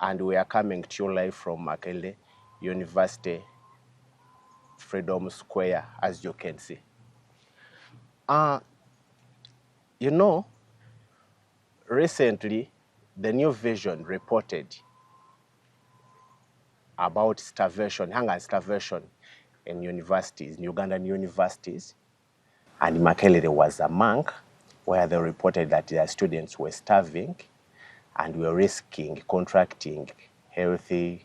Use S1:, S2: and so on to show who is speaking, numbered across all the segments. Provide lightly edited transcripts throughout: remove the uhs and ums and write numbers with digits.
S1: and we are coming to you live from Makerere University, Freedom Square, as you can see. You know, recently, the New Vision reported about starvation, hunger and starvation in universities, in Ugandan universities. And Makerere was among where they reported that their students were starving and were risking contracting healthy,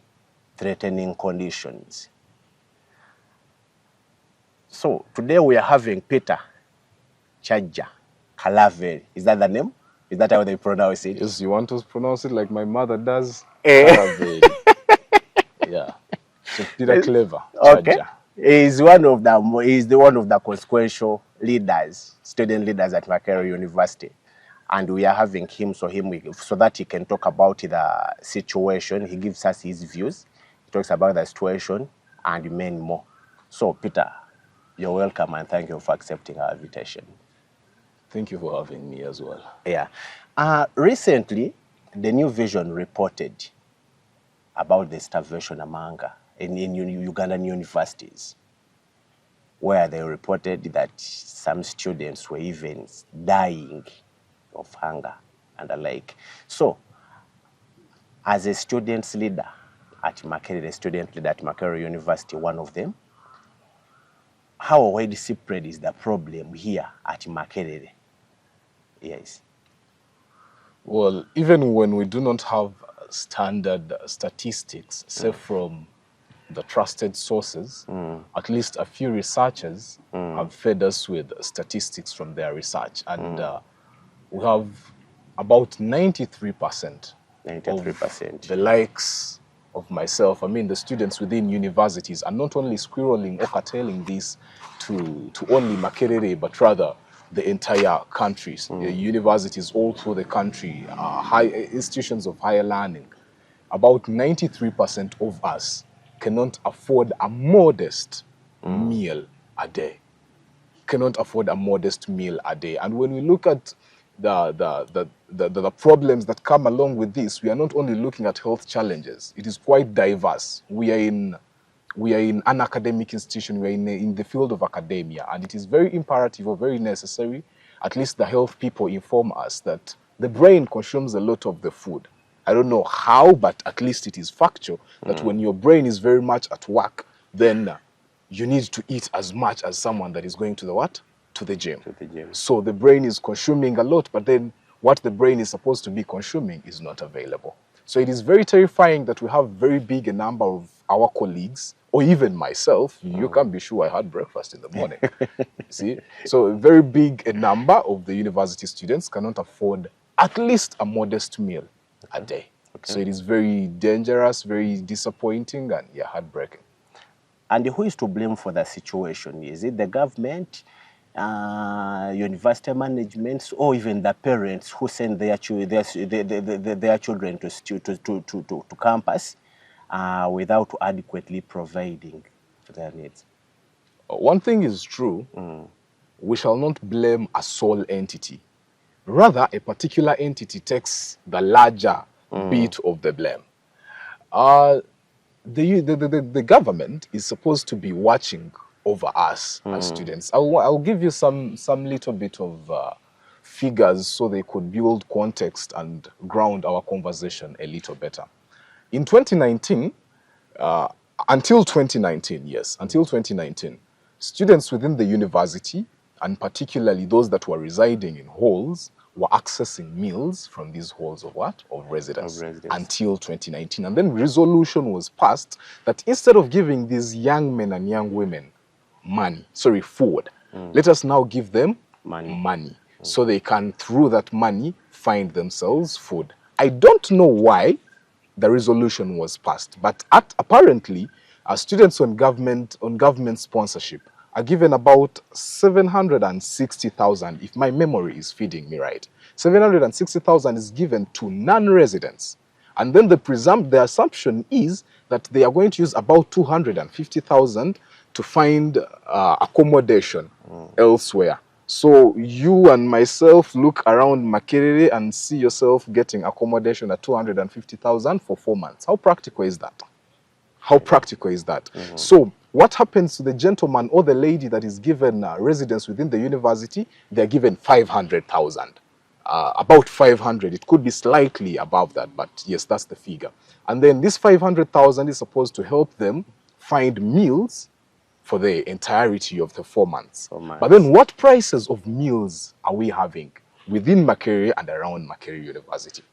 S1: threatening conditions. So today we are having Peter Chaja Kalaveri. Is that the name? Is that how they pronounce it?
S2: Yes, you want to pronounce it like my mother does?
S1: Eh.
S2: Yeah. So Peter Clever.
S1: Okay.
S2: Chaja.
S1: He's the one of the consequential leaders, student leaders at Makerere University. And we are having him so that he can talk about the situation. He gives us his views. He talks about the situation and many more. So Peter, you're welcome and thank you for accepting our invitation.
S2: Thank you for having me as well.
S1: Yeah. Recently, the New Vision reported about the starvation among in Ugandan universities, where they reported that some students were even dying of hunger and the like. So, as a students leader at Makerere University, one of them, how widespread is the problem here at Makerere? Yes.
S2: Well, even when we do not have standard statistics, say from the trusted sources, at least a few researchers have fed us with statistics from their research. And we have about 93%.
S1: 93%.
S2: Of the likes of myself, I mean the students within universities, are not only squirreling or curtailing this to only Makerere, but rather the entire countries, universities all through the country, high institutions of higher learning. About 93% of us cannot afford a modest meal a day. Cannot afford a modest meal a day. And when we look at the problems that come along with this, we are not only looking at health challenges. It is quite diverse. We are in an academic institution. We are in the field of academia, and it is very imperative or very necessary, at least the health people inform us, that the brain consumes a lot of the food. I don't know how, but at least it is factual that when your brain is very much at work, then you need to eat as much as someone that is going to the what? To the gym.
S1: To the gym.
S2: So the brain is consuming a lot, but then what the brain is supposed to be consuming is not available. So it is very terrifying that we have very big a number of our colleagues, or even myself, you can be sure I had breakfast in the morning. See? So a very big a number of the university students cannot afford at least a modest meal a day. Okay. So it is very dangerous, very disappointing, and yeah, heartbreaking.
S1: And who is to blame for the situation? Is it the government, university management, or even the parents who send their children to campus without adequately providing for their needs?
S2: One thing is true, we shall not blame a sole entity. Rather, a particular entity takes the larger bit of the blame. The government is supposed to be watching over us as students. I'll give you some little bit of figures so they could build context and ground our conversation a little better. In 2019, until 2019, students within the university, and particularly those that were residing in halls, were accessing meals from these halls of what? Of residence. Until 2019. And then resolution was passed that instead of giving these young men and young women food, let us now give them money. So they can, through that money, find themselves food. I don't know why the resolution was passed, but apparently, students on government sponsorship are given about 760,000, if my memory is feeding me right. 760,000 is given to non-residents. And then the assumption is that they are going to use about 250,000 to find accommodation elsewhere. So you and myself look around Makerere and see yourself getting accommodation at 250,000 for 4 months. How practical is that? How practical is that? So what happens to the gentleman or the lady that is given residence within the university? They're given 500,000. About 500. It could be slightly above that, but yes, that's the figure. And then this 500,000 is supposed to help them find meals for the entirety of the 4 months.
S1: 4 months.
S2: But then what prices of meals are we having within Makerere and around Makerere University?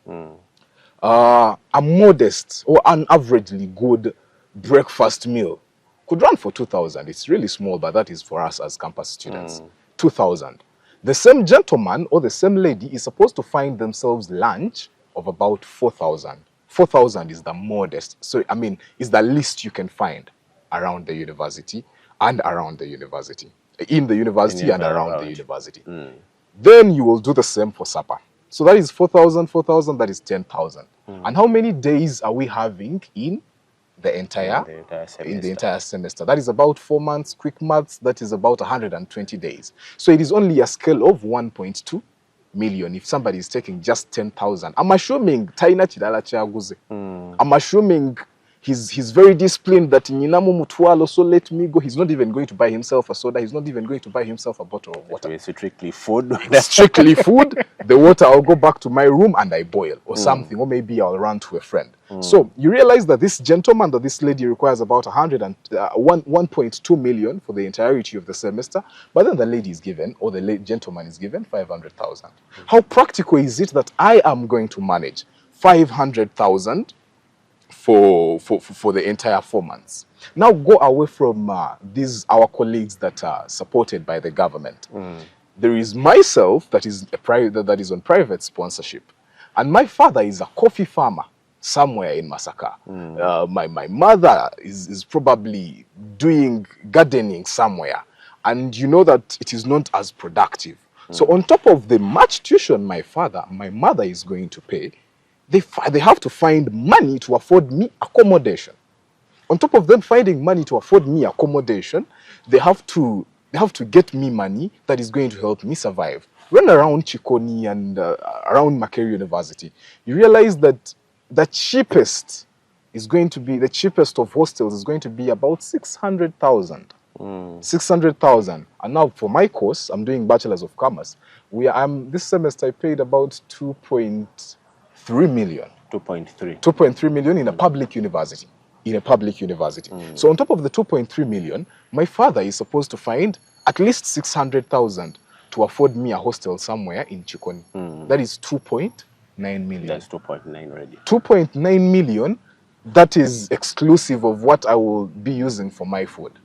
S2: A modest or an averagely good breakfast meal could run for 2,000. It's really small, but that is for us as campus students. 2,000. The same gentleman or the same lady is supposed to find themselves lunch of about 4,000. 4,000 is the modest. So, I mean, is the least you can find around the university and around the university. In the university and around the university. Then you will do the same for supper. So that is 4,000, 4,000, that is 10,000. And how many days are we having in the entire semester? That is about 4 months. Quick maths, that is about 120 days. So it is only a scale of 1.2 million if somebody is taking just 10,000. I'm assuming Taina Chidala Chaguze. I'm assuming he's very disciplined that Ninamu Mutwalo, so let me go. He's not even going to buy himself a soda. He's not even going to buy himself a bottle of water.
S1: It's strictly food.
S2: Strictly food. The water, I'll go back to my room and I boil or something, or maybe I'll run to a friend. So you realize that this gentleman or this lady requires about 1.2 million for the entirety of the semester, but then the lady is given, or the gentleman is given 500,000. Our practical is it that I am going to manage 500,000 for the entire 4 months? Now go away from our colleagues that are supported by the government. There is myself that is on private sponsorship, and my father is a coffee farmer somewhere in Masaka. My mother is probably doing gardening somewhere, and you know that it is not as productive. So on top of the much tuition my mother is going to pay, they have to find money to afford me accommodation. On top of them finding money to afford me accommodation, they have to get me money that is going to help me survive. When around Chikoni and around Makerere University, you realize that the cheapest of hostels is going to be about 600,000. 600,000. And now for my course, I'm doing Bachelor's of Commerce. This semester I paid about 2.3 million. 2.3 million in a public university. So on top of the 2.3 million, my father is supposed to find at least 600,000 to afford me a hostel somewhere in Chikoni. That is 2.9 million.
S1: That's 2.9 already.
S2: 2.9 million, that is exclusive of what I will be using for my food.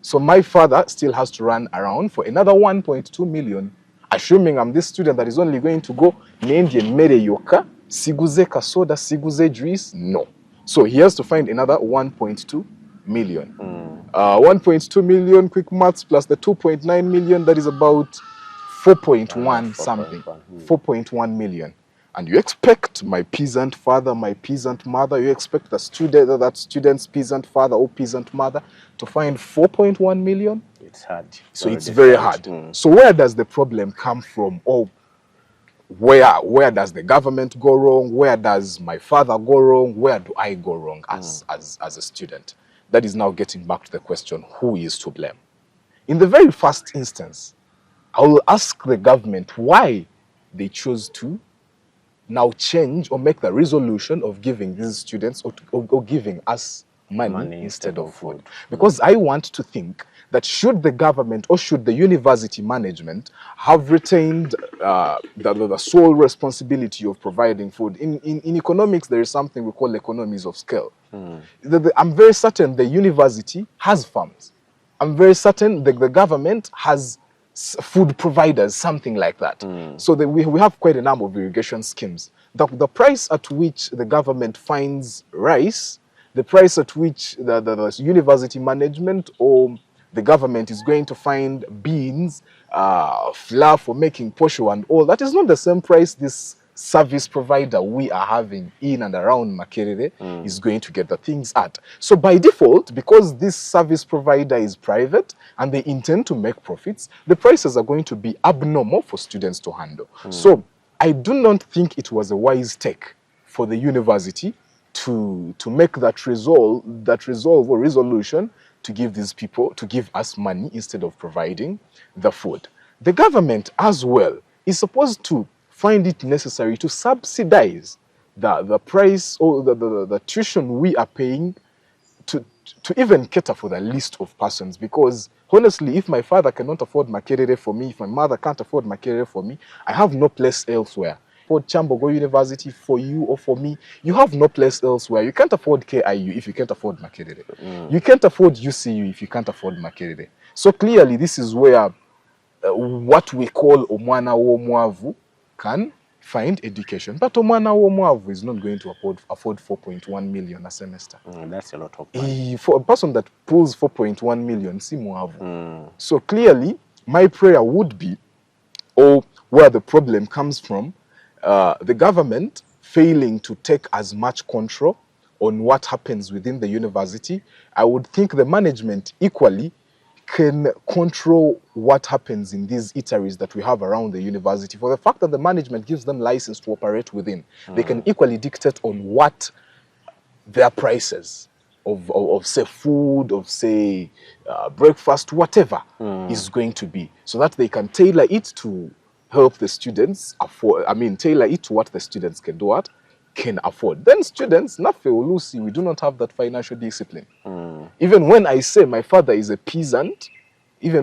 S2: So my father still has to run around for another 1.2 million, assuming I'm this student that is only going to go Indian mere yoka, siguze kasoda, siguze juice. No. So he has to find another 1.2 million. 1.2 million, quick maths, plus the 2.9 million, that is about 4.1 something. 4.1 million. And you expect my peasant father, my peasant mother, you expect that student's peasant father or peasant mother to find 4.1 million?
S1: It's hard.
S2: So it's very hard. So where does the problem come from? Or where does the government go wrong? Where does my father go wrong? Where do I go wrong as a student? That is now getting back to the question, who is to blame? In the very first instance, I will ask the government why they chose to now change or make the resolution of giving these students or giving us money instead of food. Because I want to think that should the government or should the university management have retained the sole responsibility of providing food. In economics, there is something we call economies of scale. I'm very certain the university has farms. I'm very certain the government has food providers, something like that. So we have quite a number of irrigation schemes. The price at which the government finds rice, the price at which the university management or the government is going to find beans, flour for making posho and all, that is not the same price this service provider we are having in and around Makerere is going to get the things at. So by default, because this service provider is private and they intend to make profits, the prices are going to be abnormal for students to handle. So I do not think it was a wise take for the university to make that resolve or resolution to give these people, to give us money instead of providing the food. The government as well is supposed to find it necessary to subsidize the price or the tuition we are paying to even cater for the list of persons, because honestly, if my father cannot afford Makerere for me, if my mother can't afford Makerere for me, I have no place elsewhere. For Chambogo University, for you or for me, you have no place elsewhere. You can't afford KIU if you can't afford Makerere. You can't afford UCU if you can't afford Makerere. So clearly, this is where what we call Omwana Womwavu can find education. But Omwana Womwavu is not going to afford 4.1 million a semester.
S1: That's a lot of money.
S2: For a person that pulls 4.1 million, si mwavu. So clearly, my prayer would be, or where the problem comes from, the government failing to take as much control on what happens within the university. I would think the management equally can control what happens in these eateries that we have around the university. For the fact that the management gives them license to operate within, they can equally dictate on what their prices of say food, of say breakfast, whatever is going to be, so that they can tailor it to help the students afford. I mean, tailor it to what the students can afford. Then students, Nafe or Lucy, we do not have that financial discipline. Even when I say my father is a peasant, there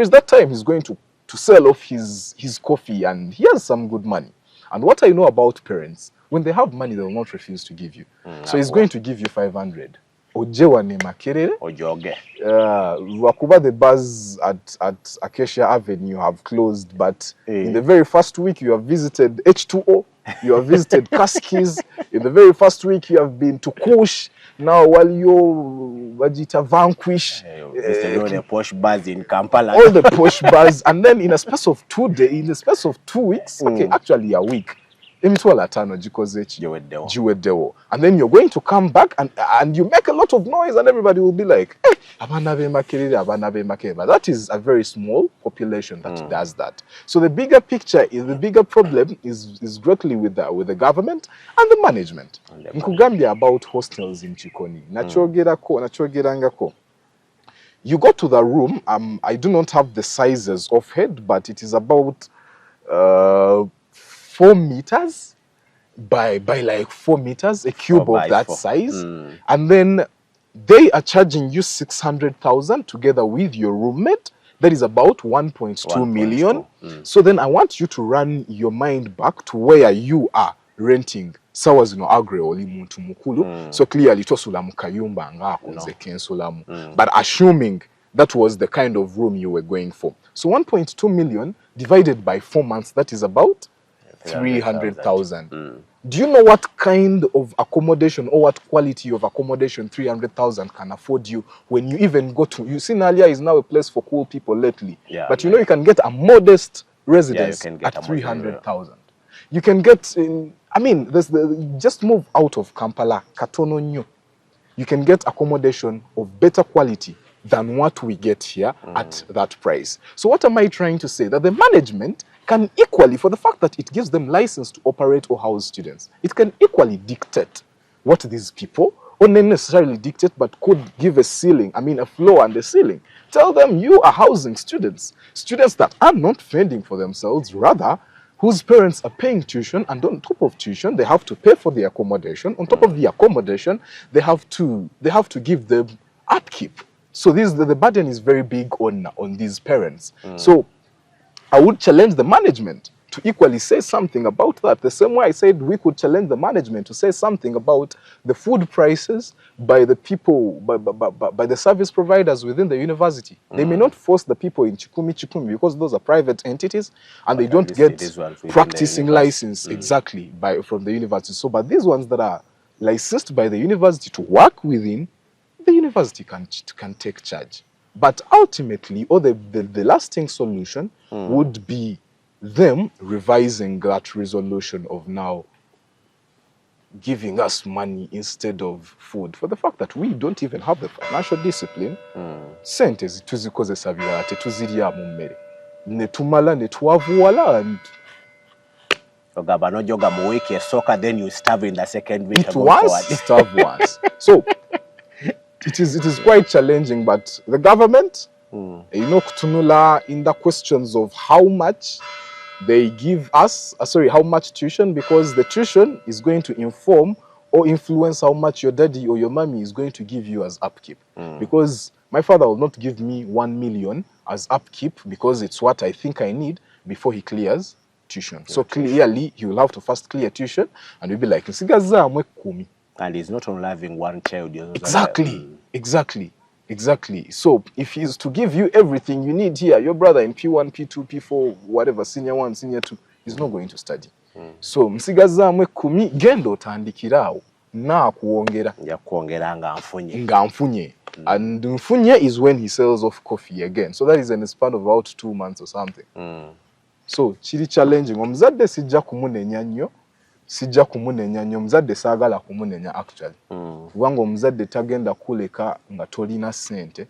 S2: is that time he's going to sell off his coffee and he has some good money. And what I know about parents, when they have money, they will not refuse to give you. So he's going to give you 500. Ojewa ne Makerere.
S1: Ojoge.
S2: Wakuba, the bars at Acacia Avenue have closed, but in the very first week you have visited H2O, you have visited Kaskis. In the very first week you have been to Kush. Now while you Vajita Vanquish,
S1: Visited all the posh bars in Kampala.
S2: all the posh bars, and then in a space of 2 days, in a space of 2 weeks, okay, actually a week. And then you're going to come back and you make a lot of noise and everybody will be like, hey, Abanabe Makerere. But that is a very small population that does that. So the bigger picture is, the bigger problem is greatly with the government and the management. Nkugambia about hostels in Chikoni. Nachogerangako. You go to the room, I do not have the sizes of head, but it is about 4 meters by like 4 meters, a cube of that size. And then they are charging you 600,000 together with your roommate. That is about 1.2 million. So then I want you to run your mind back to where you are renting. Sawazino agre oli muntu mukulu. So clearly tosula mukayumba ngakunze kensulamu. But assuming that was the kind of room you were going for. So 1.2 million divided by 4 months, that is about 300,000. Do you know what kind of accommodation or what quality of accommodation 300,000 can afford you when you even go to, you see Nalia is now a place for cool people lately. But you know you can get a modest residence at 300,000. You can get, just move out of Kampala, Katono Nyo. You can get accommodation of better quality than what we get here at that price. So what am I trying to say? That the management can equally, for the fact that it gives them license to operate or house students, it can equally dictate what these people, or not necessarily dictate, but could give a ceiling, a floor and a ceiling. Tell them you are housing students that are not fending for themselves, rather whose parents are paying tuition, and on top of tuition, they have to pay for the accommodation. On top of the accommodation, they have to give them upkeep. So the burden is very big on these parents. So I would challenge the management to equally say something about that. The same way I said we could challenge the management to say something about the food prices by the people, by the service providers within the university. They may not force the people in Chikumi because those are private entities and they don't get practicing license exactly from the university. So, but these ones that are licensed by the university to work within, the university can take charge. But ultimately, or the lasting solution would be them revising that resolution of now giving us money instead of food for the fact that we don't even have the financial discipline. Sente tuzikozesa birala tetuzirya mu mmere ne tumala ne twavuwala, and
S1: ogamba nojoga mu week esooka then you starve in the second week.
S2: It was starve once. So it is quite challenging, but the government, kutunula in the questions of how much they give us, how much tuition, because the tuition is going to inform or influence how much your daddy or your mommy is going to give you as upkeep. Because my father will not give me 1 million as upkeep because it's what I think I need before he clears tuition. So clearly he will have to first clear tuition, and we'll be like,
S1: and he's not only having one child.
S2: Exactly. So if he's to give you everything you need here, your brother in P1, P2, P4, whatever, senior 1, senior 2, he's not going to study. So msigazamwe kumi gendo tandikirao na kuongera.
S1: Ya kuongera nga
S2: mfunye. And mfunye is when he sells off coffee again. So that is in a span of about 2 months or something. So chiri challenging. Omuzadde sijja kumunenya nnyo, muzadde saagala kumunenya actually. Kubanga omuzadde tagenda kuleka nga tolina sente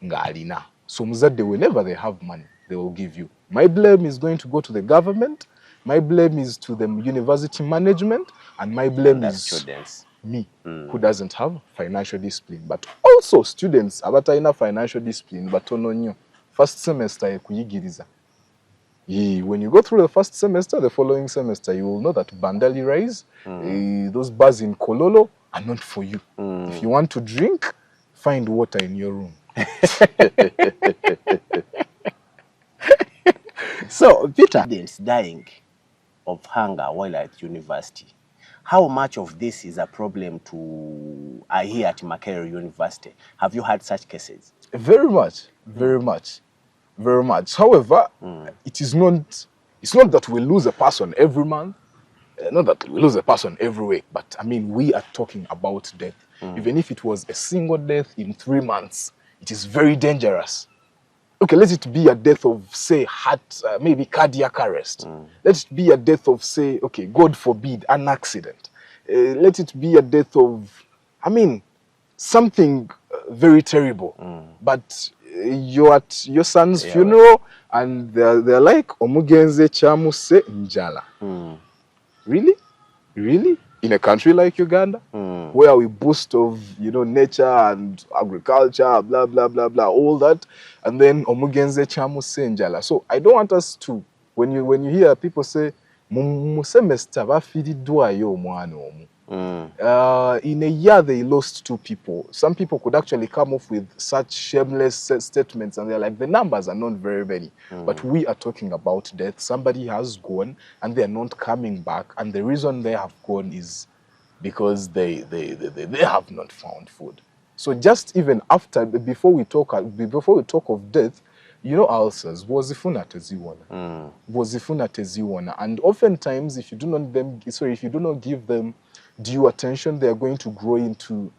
S2: ng'alina. So muzadde, whenever they have money, they will give you. My blame is going to go to the government, my blame is to the university management, and my blame is
S1: students.
S2: Me, who doesn't have financial discipline. But also students abatalina financial discipline batono nnyo. First semester ekuyigiriza. When you go through the first semester, the following semester, you will know that Bandali rice, those bars in Kololo are not for you. If you want to drink, find water in your room.
S1: So, Peter, students dying of hunger while at university. How much of this is a problem to here at Makerere University? Have you had such cases?
S2: Very much. However, it's not that we lose a person every month, not that we lose a person every week, but I mean, we are talking about death. Even if it was a single death in 3 months, it is very dangerous. Okay, let it be a death of, say, heart, maybe cardiac arrest. Let it be a death of, say, okay, God forbid, an accident. Let it be a death of, I mean, something very terrible. But you're at your son's funeral, and they're like, Omugenze chamuse njala. Really? In a country like Uganda, where we boast of, nature and agriculture, blah, blah, blah, blah, all that, and then Omugenze chamuse njala. So I don't want us to, when you hear people say, mu semester bafiridwayo omwana omu. In a year, they lost 2 people. Some people could actually come off with such shameless statements, and they're like, the numbers are not very many. But we are talking about death. Somebody has gone, and they're not coming back. And the reason they have gone is because they have not found food. So just even after, before we talk of death, ulcers, bw'ozifuna teziwona. And oftentimes, if you do not give them due attention, they are going to grow into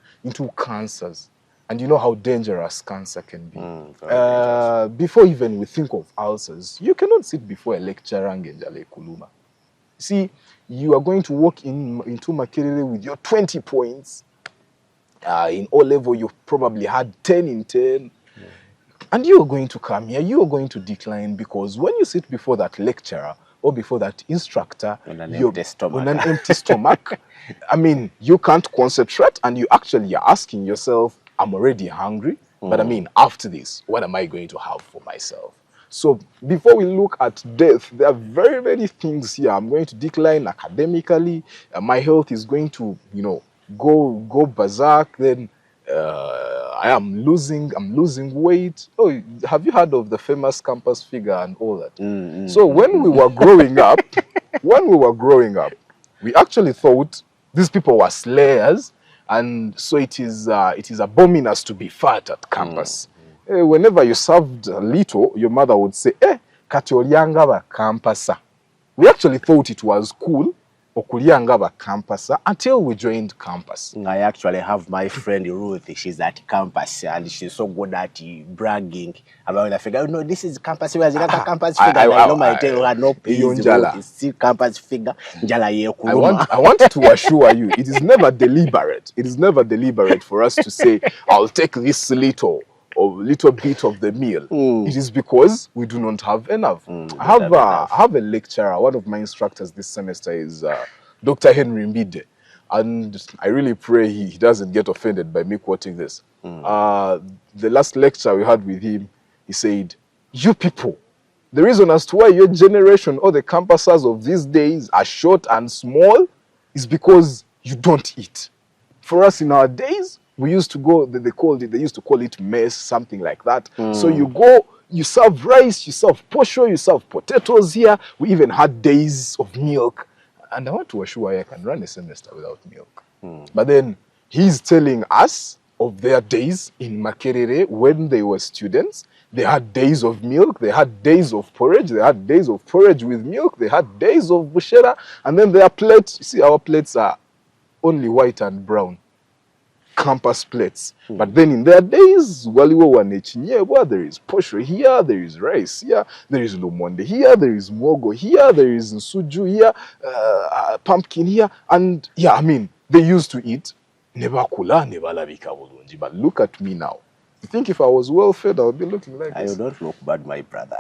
S2: cancers. And you know how dangerous cancer can be. Before even we think of ulcers, you cannot sit before a lecturer and ngenjale kuluma. See, you are going to walk into Makerere with your 20 points. In O level, you probably had 10 in 10. And you are going to come here, you are going to decline, because when you sit before that lecturer or before that instructor,
S1: on an empty
S2: stomach, I mean, you can't concentrate, and you actually are asking yourself, I'm already hungry, but I mean, after this, what am I going to have for myself? So before we look at death, there are very many things here. I'm going to decline academically, my health is going to, go berserk, then I'm losing weight. Oh, have you heard of the famous campus figure and all that? So when we were growing up, we actually thought these people were slayers, and so it is abominous to be fat at campus. Whenever you served a little, your mother would say, kati olyanga ba campasa. We actually thought it was cool okulyanga ba campus until we joined campus.
S1: I actually have my friend Ruth. She's at campus and she's so good at bragging about the figure. No, this is campus figure. Campus figure. I know my tell her no, please. Ruth, it's still campus figure.
S2: I want to assure you, it is never deliberate. It is never deliberate for us to say, I'll take this little bit of the meal. It is because we do not have enough. I have a lecturer. One of my instructors this semester is Dr. Henry Mbide, and I really pray he doesn't get offended by me quoting this. The last lecture we had with him, he said, "You people, the reason as to why your generation or the campuses of these days are short and small is because you don't eat. For us in our days, we used to go, they used to call it mess, something like that. So you go, you serve rice, you serve posho, you serve potatoes here. We even had days of milk. And I want to assure you, I can run a semester without milk. But then he's telling us of their days in Makerere when they were students. They had days of milk, they had days of porridge, they had days of porridge with milk, they had days of bushera, and then their plates, you see, our plates are only white and brown. Campus plates. But then in their days, waliwo wanechinyewa, there is posho here, there is rice here, there is lumonde here, there is mogo here, there is nsuju here, pumpkin here, and yeah, I mean, they used to eat. Never kula, never labika bulungi. But look at me now. You think if I was well fed, I would be looking like this?
S1: I don't look bad, my brother.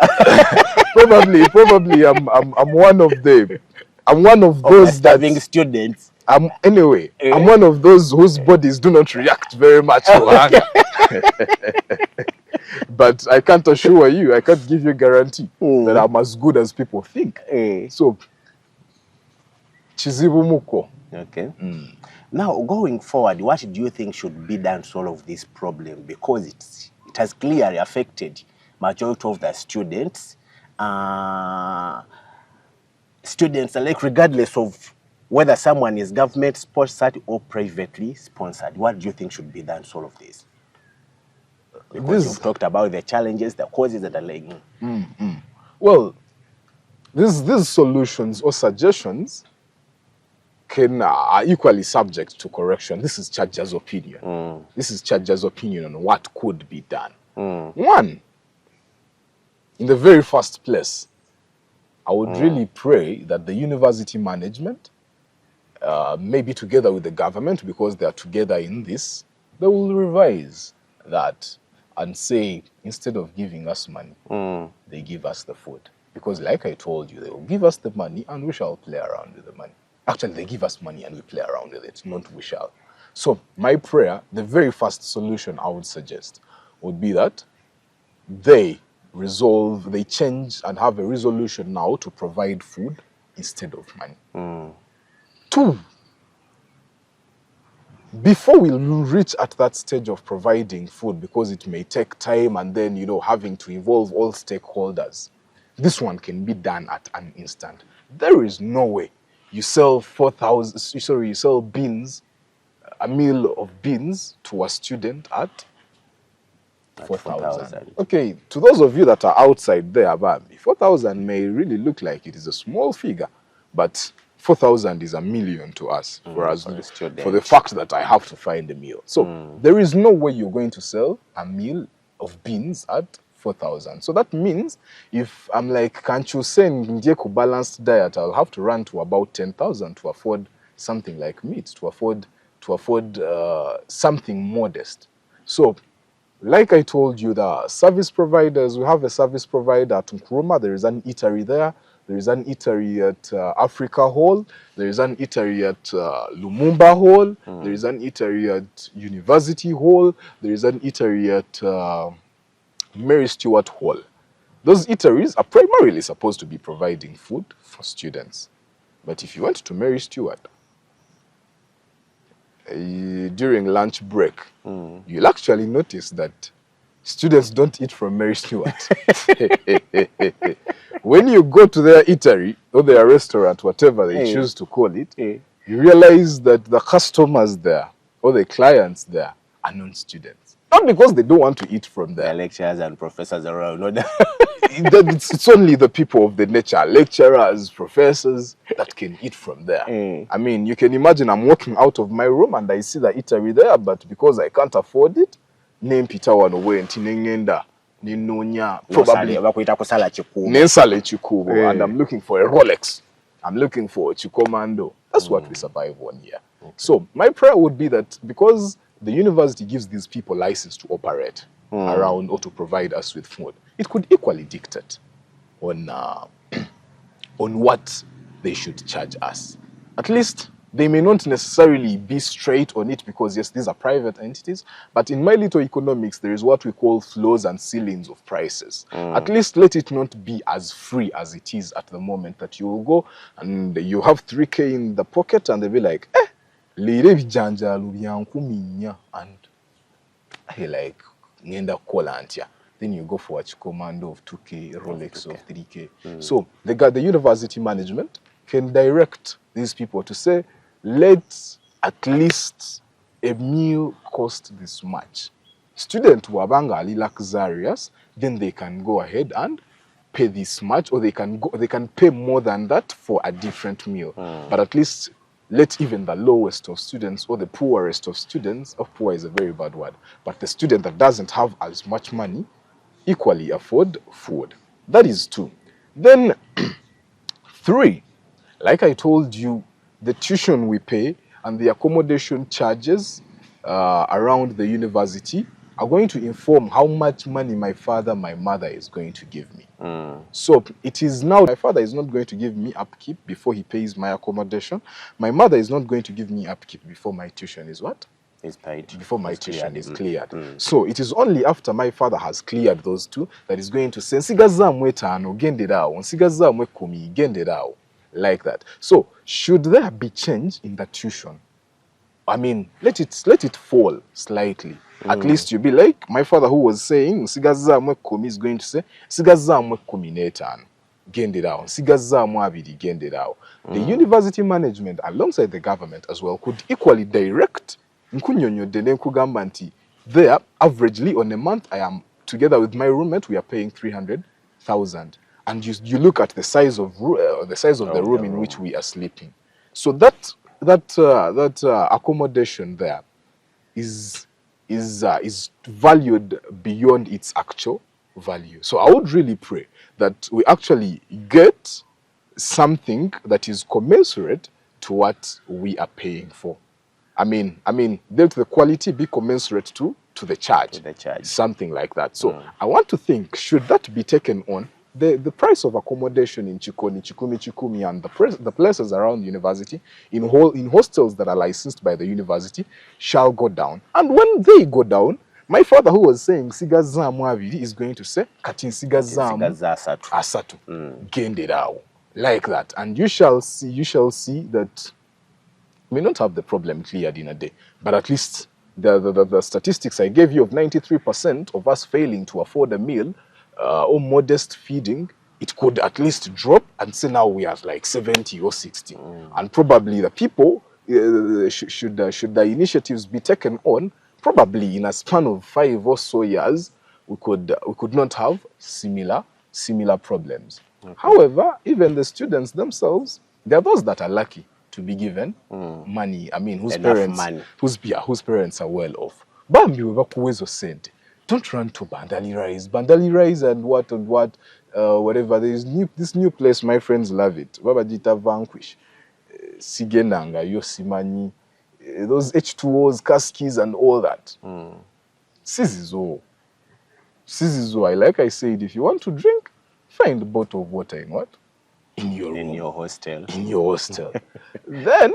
S2: Probably, I'm one of them. I'm one of those
S1: starving students.
S2: I'm one of those whose bodies do not react very much to hunger. But I can't assure you, I can't give you a guarantee that I'm as good as people think. So, chizibu muko.
S1: Okay. Now, going forward, what do you think should be done to solve this problem? Because it has clearly affected majority of the students. Students, like regardless of whether someone is government sponsored or privately sponsored, what do you think should be done to solve this? Because you've talked about the challenges, the causes that are lagging.
S2: Well, these solutions or suggestions are equally subject to correction. This is Chaja's opinion. This is Chaja's opinion on what could be done. One, in the very first place, I would really pray that the university management, maybe together with the government, because they are together in this, they will revise that and say, instead of giving us money, they give us the food. Because like I told you, they will give us the money and we shall play around with the money. Actually, they give us money and we play around with it, not we shall. So my prayer, the very first solution I would suggest would be that they change and have a resolution now to provide food instead of money. Two, before we reach at that stage of providing food, because it may take time and then, having to involve all stakeholders, this one can be done at an instant. There is no way you sell beans, a meal of beans to a student at 4,000. Okay, to those of you that are outside there, 4,000 may really look like it is a small figure, but 4,000 is a million to us, for the fact that I have to find a meal. So there is no way you're going to sell a meal of beans at 4,000. So that means if I'm like, can't you send Ndieko balanced diet, I'll have to run to about 10,000 to afford something like meat, to afford something modest. So, like I told you, the service providers, we have a service provider at Nkrumah. There is an eatery there. There is an eatery at Africa Hall. There is an eatery at Lumumba Hall. There is an eatery at University Hall. There is an eatery at Mary Stewart Hall. Those eateries are primarily supposed to be providing food for students. But if you went to Mary Stewart, during lunch break, you'll actually notice that students don't eat from Mary Stewart. When you go to their eatery or their restaurant, whatever they choose to call it, you realize that the customers there or the clients there are non-students. Not because they don't want to eat from
S1: The
S2: there.
S1: lecturers and professors around. No,
S2: It's only the people of the nature, lecturers, professors, that can eat from there. I mean, you can imagine I'm walking out of my room and I see the eatery there, but because I can't afford it, name Peter one away and Tinengenda, Ninonya, probably Nensale Chikubo, and I'm looking for a Rolex. I'm looking for a Chikomando. That's what we survive on here. Okay. So my prayer would be that because the university gives these people license to operate around or to provide us with food, it could equally dictate on on what they should charge us. At least they may not necessarily be straight on it because yes, these are private entities, but in my little economics, there is what we call floors and ceilings of prices. At least let it not be as free as it is at the moment, that you will go and you have 3K in the pocket and they'll be like, lire vijanja lubyankuminya, and I like ngenda kola antia. Then you go for a commando of 2K, Rolex of 3K. So the university management can direct these people to say, let's at least a meal cost this much. Student wabanga ali luxurious, then they can go ahead and pay this much, or they can pay more than that for a different meal. But at least let even the lowest of students or the poorest of students, poor is a very bad word, but the student that doesn't have as much money equally afford food. That is 2. Then 3, like I told you, the tuition we pay and the accommodation charges around the university are going to inform how much money my father, my mother is going to give me. So it is now, my father is not going to give me upkeep before he pays my accommodation. My mother is not going to give me upkeep before my tuition is what?
S1: Is paid.
S2: Before my tuition is cleared. So it is only after my father has cleared those 2 that is going to say, nsigazamwe 5 gende dawo, nsigazamwe 10 gende dawo, like that. So should there be change in the tuition, I mean, let it fall slightly. At least you be like my father who was saying, nsigazamwe 10 is going to say, nsigazamwe 15 gende dawo, nsigazamwe 2 gende dawo. The university management alongside the government as well could equally direct there, averagely on a month, I am together with my roommate, we are paying 300,000, and you look at the size of the room in which we are sleeping. So that accommodation there is valued beyond its actual value. So I would really pray that we actually get something that is commensurate to what we are paying for. I mean, let the quality be commensurate to the charge. Something like that. So I want to think, should that be taken on, the price of accommodation in Chikumi, and the places around the university, in hostels that are licensed by the university, shall go down. And when they go down, my father, who was saying sigazamu abiri, is going to say kati sigazamu asatu gende dawo, like that. And you shall see that may not have the problem cleared in a day, but at least the statistics I gave you of 93% of us failing to afford a meal or modest feeding, it could at least drop and say now we are like 70 or 60. And probably the people, should the initiatives be taken on, probably in a span of 5 or so years, we could not have similar problems. Okay. However, even the students themselves, there are those that are lucky to be given money. I mean, whose parents are well off. Bambi webakuwezo sente. Don't run to Bandali Rice and what whatever. There is this new place. My friends love it. Babajita Vanquish, Sigenanga, Yosimani, those H2Os, Kaskis, and all that. Sizizo. Like I said, if you want to drink, find a bottle of water in what? In your hostel. Then,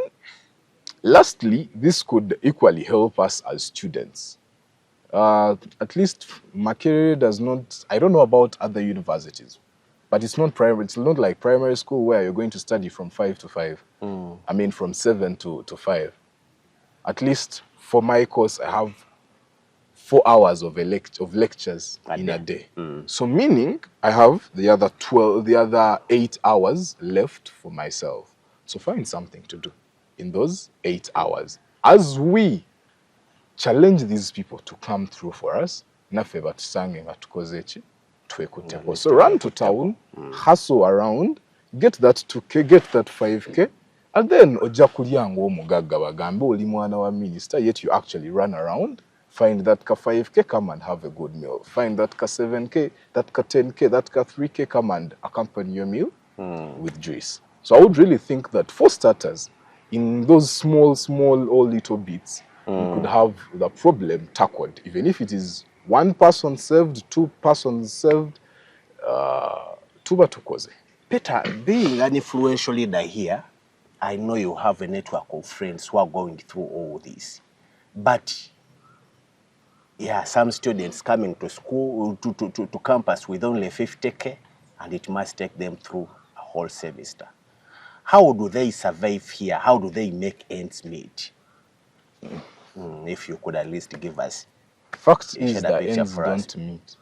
S2: lastly, this could equally help us as students. At least Makerere does not, I don't know about other universities, but it's not primary. It's not like primary school where you're going to study from 5 to 5. I mean, from 7 to 5. At least for my course, I have 4 hours of lectures in a day. So meaning I have the other 8 hours left for myself. So find something to do in those 8 hours. As we challenge these people to come through for us. Naffe batusange nga tukoze ki twekutteko. So run to town, hustle around, get that 2K, get that 5K, and then ojja kulya ng'omugagga bagambe oli mwana wa minister, yet you actually run around, find that ka 5K, come and have a good meal. Find that ka 7K, that ka 10K, that ka 3K, come and accompany your meal with juice. So I would really think that for starters, in those small or little bits, we could have the problem tackled, even if it is one person served, two persons served, tuba tukoze.
S1: Peter, being an influential leader here, I know you have a network of friends who are going through all this. But yeah, some students coming to school, to campus with only 50K, and it must take them through a whole semester. How do they survive here? How do they make ends meet? If you could at least give us.
S2: Fact is the ends don't meet.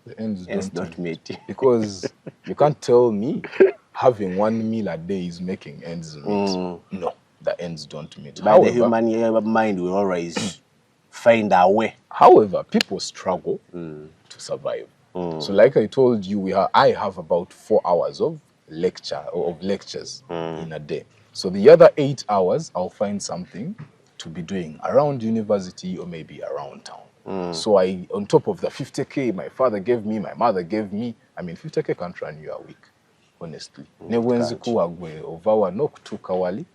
S2: The ends don't meet. Because you can't tell me having 1 meal a day is making ends meet. No, the ends don't meet.
S1: But the human mind will always find a way.
S2: However, people struggle to survive. So like I told you, I have about 4 hours of lectures in a day. So the other 8 hours, I'll find something to be doing around university or maybe around town. So on top of the 50K my father gave me, my mother gave me, I mean 50K can't run you a week, honestly. Newenzi kuwagwe ovawa n'okutuuka wali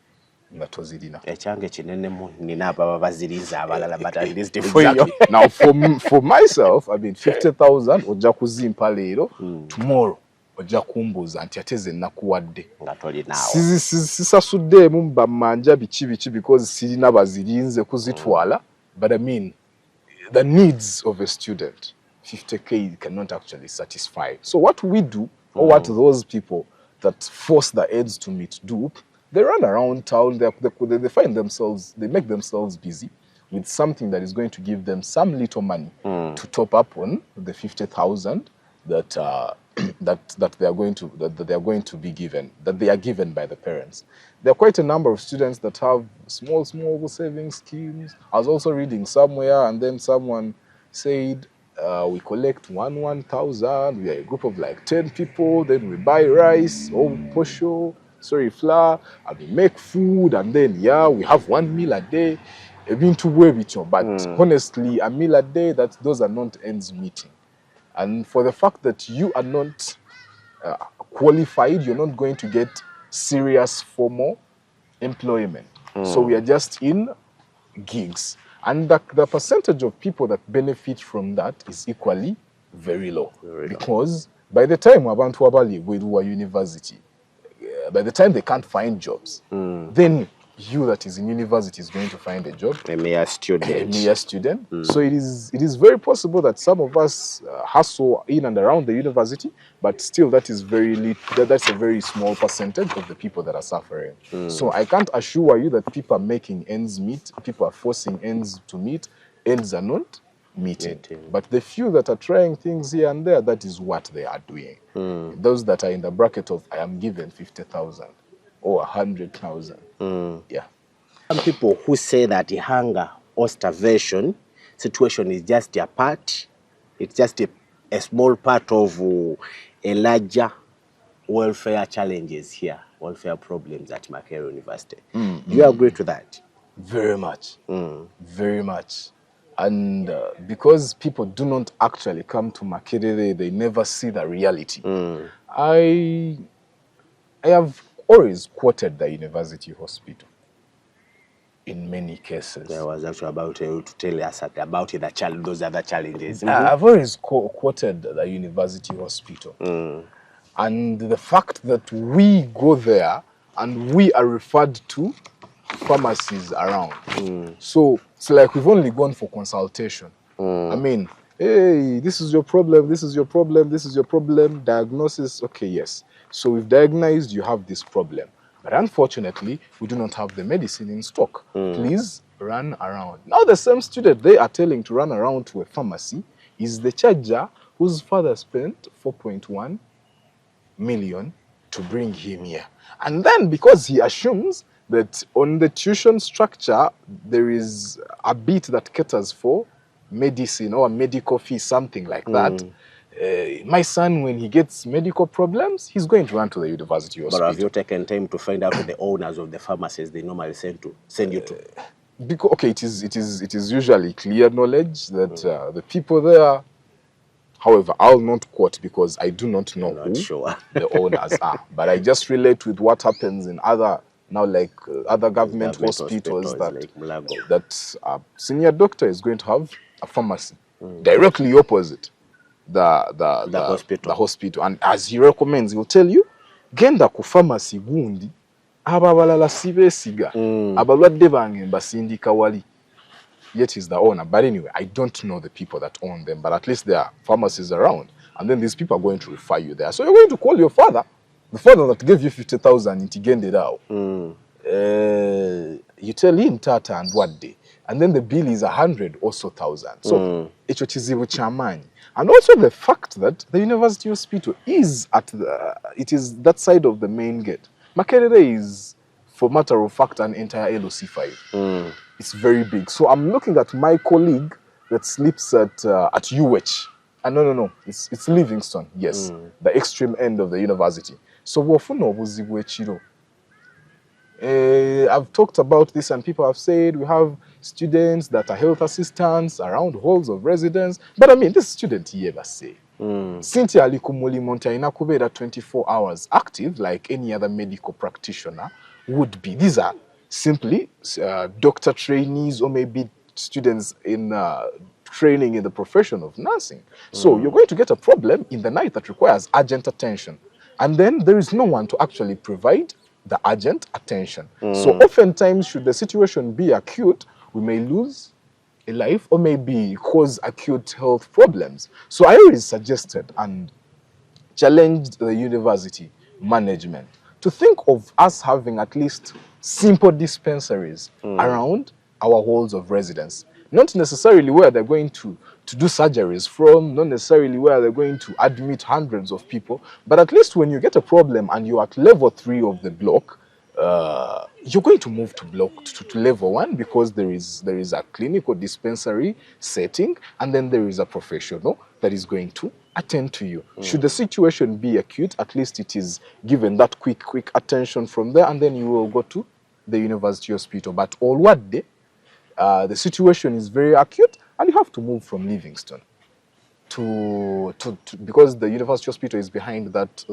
S2: nga tozirina.
S1: Echange kinenemu nina ababa baziriza abalala, but at least
S2: exactly. Now for myself, I mean 50,000 ojja kuzimpa leero, tomorrow ojja kumbuuza nti ate ze nakuwadde
S1: nga toli naawo.
S2: Sisasuddeemu bamanja biki because sirina bazirinze kuzitwala, but I mean the needs of a student, 50K cannot actually satisfy. So what we do, or what those people that force the ends to meet do, they run around town, they find themselves, they make themselves busy with something that is going to give them some little money to top up on the 50,000 that that they are going to be given, that they are given by the parents. There are quite a number of students that have small saving schemes. I was also reading somewhere, and then someone said, we collect 1,000, we are a group of like 10 people, then we buy rice or flour, and we make food, and then we have 1 meal a day. But honestly, a meal a day, those are not ends meeting. And for the fact that you are not qualified, you're not going to get serious formal employment. So we are just in gigs. And the percentage of people that benefit from that is equally very low. Because by the time abantu abali with university, by the time they can't find jobs, then you that is in university is going to find a job.
S1: A mere student.
S2: So it is very possible that some of us hustle in and around the university, but still that is that's a very small percentage of the people that are suffering. So I can't assure you that people are making ends meet, people are forcing ends to meet, ends are not meeting. But the few that are trying things here and there, that is what they are doing. Those that are in the bracket of I am given 50,000 or 100,000. Yeah.
S1: Some people who say that the hunger or starvation situation is just a part, it's just a small part of a larger welfare challenges here, welfare problems at Makerere University. Do you agree to that?
S2: Very much. Very much. And because people do not actually come to Makerere, they never see the reality. I have always quoted the university hospital in many cases.
S1: There was actually about to tell us about those other challenges.
S2: I've always quoted the university hospital. And the fact that we go there and we are referred to pharmacies around. So it's like we've only gone for consultation. I mean, hey, this is your problem, this is your problem, this is your problem, diagnosis, okay, yes. So we've diagnosed you have this problem. But unfortunately, we do not have the medicine in stock. Please run around. Now the same student they are telling to run around to a pharmacy is the charger whose father spent 4.1 million to bring him here. And then because he assumes that on the tuition structure, there is a bit that caters for medicine or a medical fee, something like that. My son, when he gets medical problems, he's going to run to the university hospital.
S1: But have you taken time to find out the owners of the pharmacies they normally send you to?
S2: Because okay, it is usually clear knowledge that the people there. However, I'll not quote because I do not know who the owners are. But I just relate with what happens in other other government hospitals that a senior doctor is going to have a pharmacy directly opposite the hospital. And as he recommends, he'll tell you, genda ku pharmacy gundi aba balala sibesiga abalwadde bange mbasindika wali. Yet he's the owner. But anyway, I don't know the people that own them, but at least there are pharmacies around. And then these people are going to refer you there. So you're going to call your father, the father that gave you 50,000 in Tigendedao. You tell him Tata and what day. And then the bill is 100 or so thousand. So it and also the fact that the university hospital is it is that side of the main gate. Makerere is, for matter of fact, an entire LOC5. It's very big. So I'm looking at my colleague that sleeps at UH. No. It's Livingston. Yes, the extreme end of the university. So I've talked about this and people have said we have students that are health assistants around halls of residence. But I mean, this student here say. Cynthia Likumuli Montaina Kubeda 24 hours active like any other medical practitioner would be. These are simply doctor trainees or maybe students in training in the profession of nursing. So you're going to get a problem in the night that requires urgent attention. And then there is no one to actually provide the urgent attention. So oftentimes, should the situation be acute, we may lose a life or maybe cause acute health problems. So I always suggested and challenged the university management to think of us having at least simple dispensaries around our halls of residence. Not necessarily where they're going to do surgeries from, not necessarily where they're going to admit hundreds of people, but at least when you get a problem and you're at level 3 of the block, you're going to move to level 1 because there is a clinical dispensary setting and then there is a professional that is going to attend to you. Should the situation be acute, at least it is given that quick attention from there and then you will go to the university hospital. But all what day, the situation is very acute and you have to move from Livingston to because the university hospital is behind that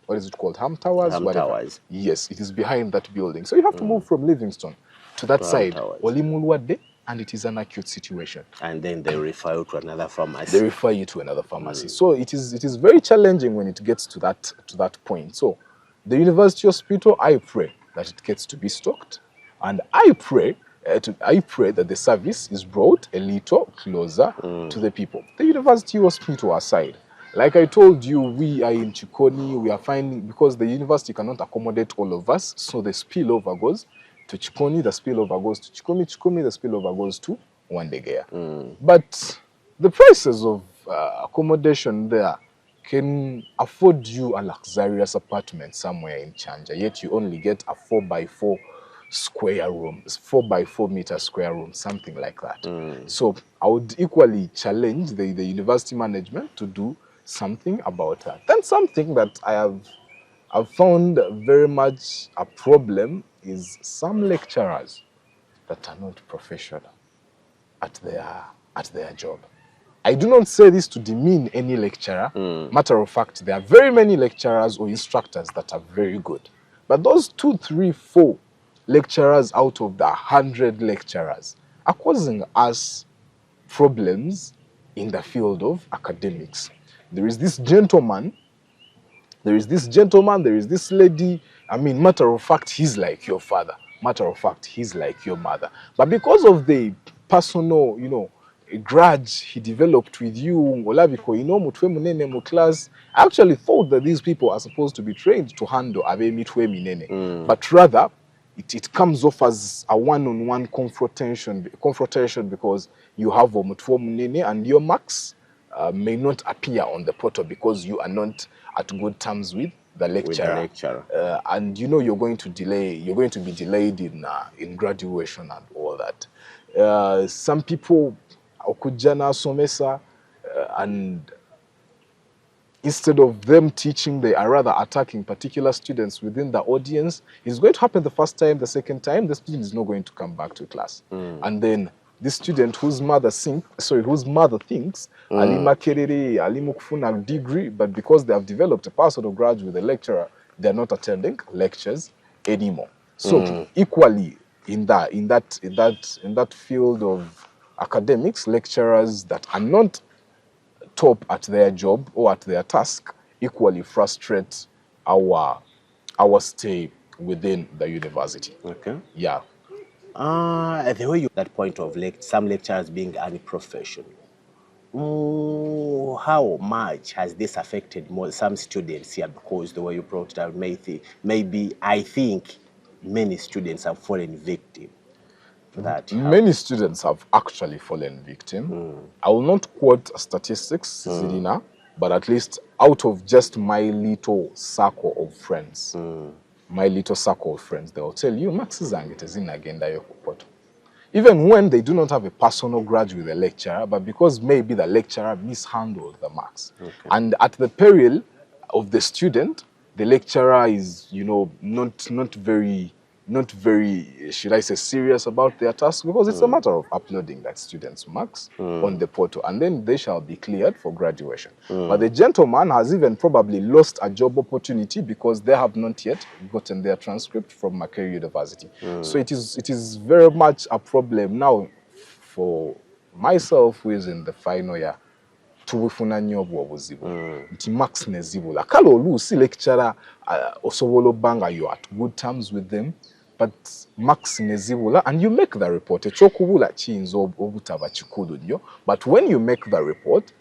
S2: what is it called? Ham Towers?
S1: Towers.
S2: Yes, it is behind that building. So you have to move from Livingston to that side. Olimulwade, and it is an acute situation.
S1: And then they refer you to another pharmacy.
S2: So it is very challenging when it gets to that point. So the university hospital, I pray that it gets to be stocked. And I pray that the service is brought a little closer to the people. The university hospital aside, like I told you, we are in Chikoni. We are finding, because the university cannot accommodate all of us, so the spillover goes to Chikoni, the spillover goes to Chikomi, the spillover goes to Wandegea. But the prices of accommodation there can afford you a luxurious apartment somewhere in Chanja, yet you only get a 4x4 square room, 4x4 meter square room, something like that. So I would equally challenge the university management to do something about that. Then something that I've found very much a problem is some lecturers that are not professional at their job. I do not say this to demean any lecturer. Matter of fact, there are very many lecturers or instructors that are very good. But those 2, 3, 4 lecturers out of the 100 lecturers are causing us problems in the field of academics. There is this gentleman, there is this lady. I mean, matter of fact, he's like your father. Matter of fact, he's like your mother. But because of the personal, a grudge he developed with you, class, I actually thought that these people are supposed to be trained to handle but rather it comes off as a one-on-one confrontation because you have and your marks may not appear on the portal because you are not at good terms with the lecturer. And you know you're going to be delayed in graduation and all that. Some people okujana somesa and instead of them teaching, they are rather attacking particular students within the audience. It's going to happen the first time, the second time, the student is not going to come back to class. And then this student whose mother thinks Ali Makerere, Ali Mukfuna degree, but because they have developed a personal grudge with the lecturer, they're not attending lectures anymore. So equally in that field of academics, lecturers that are not top at their job or at their task equally frustrate our stay within the university.
S1: Okay.
S2: Yeah.
S1: The way you that point of some lecturers being unprofessional, how much has this affected some students here? Because the way you brought it out, maybe I think many students have fallen victim to that.
S2: Many students have actually fallen victim. I will not quote statistics, Zirina, but at least out of just my little circle of friends, they will tell you, Max is in agenda yokopoto. Even when they do not have a personal grudge with the lecturer, but because maybe the lecturer mishandled the marks. And at the peril of the student, the lecturer is, not very, should I say, serious about their task, because it's a matter of uploading that student's marks on the portal, and then they shall be cleared for graduation. But the gentleman has even probably lost a job opportunity because they have not yet gotten their transcript from Makerere University. So it is very much a problem now for myself, who is in the final year. Tubufuna nnyo obwo obuzibu nti max nezibula kale oluusi lecturer osobola obanga you at good terms with them, but max nezibula and you make the report. Ekyokubula kiyinza obutaba kikulu nnyo, but when you make the report,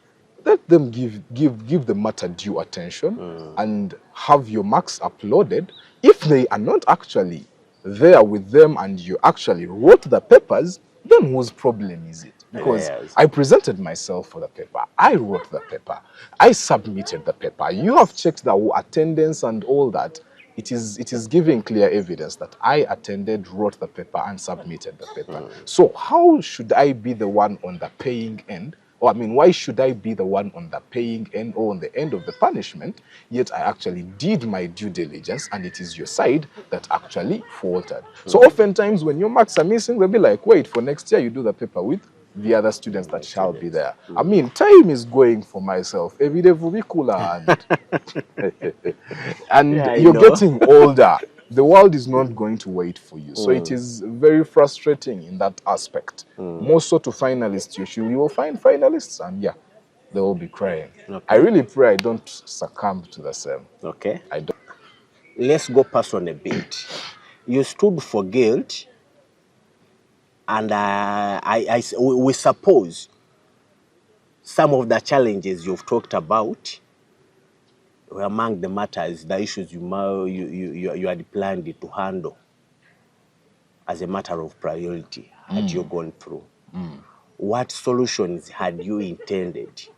S2: let them give the matter due attention and have your marks uploaded. If they are not actually there with them and you actually wrote the papers, then whose problem is it? Because I presented myself for the paper, I wrote the paper, I submitted the paper. You have checked the attendance and all that. It is giving clear evidence that I attended, wrote the paper, and submitted the paper. So how should I be the one on the paying end? Or why should I be the one on the paying end or on the end of the punishment, yet I actually did my due diligence and it is your side that actually faltered? So oftentimes when your marks are missing, they'll be like, wait, for next year you do the paper with the other students that shall be there. Time is going for myself. Every day will be cooler and you're getting older. The world is not going to wait for you. So it is very frustrating in that aspect. More so to finalists, you will find finalists and they will be crying. I really pray I don't succumb to the same.
S1: Okay.
S2: I don't.
S1: Let's go personal a bit. You stood for guilt, and we suppose some of the challenges you've talked about were among the matters, the issues you had planned to handle as a matter of priority had you gone through. What solutions had you intended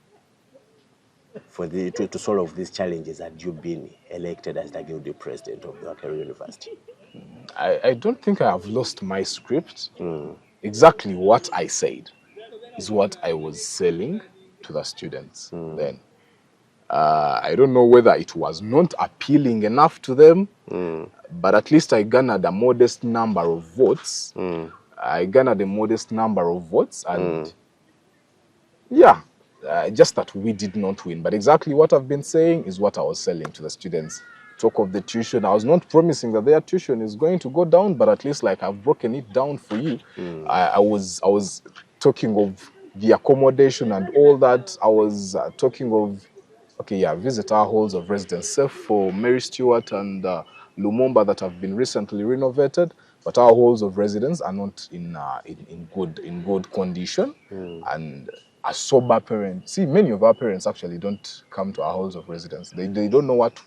S1: for to solve these challenges had you been elected as the Guilty President of the Makerere University?
S2: I don't think I have lost my script. Exactly what I said is what I was selling to the students then. I don't know whether it was not appealing enough to them, but at least I garnered a modest number of votes. And just that we did not win. But exactly what I've been saying is what I was selling to the students. Talk of the tuition. I was not promising that their tuition is going to go down, but at least like I've broken it down for you. I was talking of the accommodation and all that. I was talking of visit our halls of residence, safe for Mary Stewart and Lumumba that have been recently renovated, but our halls of residence are not in good condition. And a sober parent, see, many of our parents actually don't come to our halls of residence. They don't know what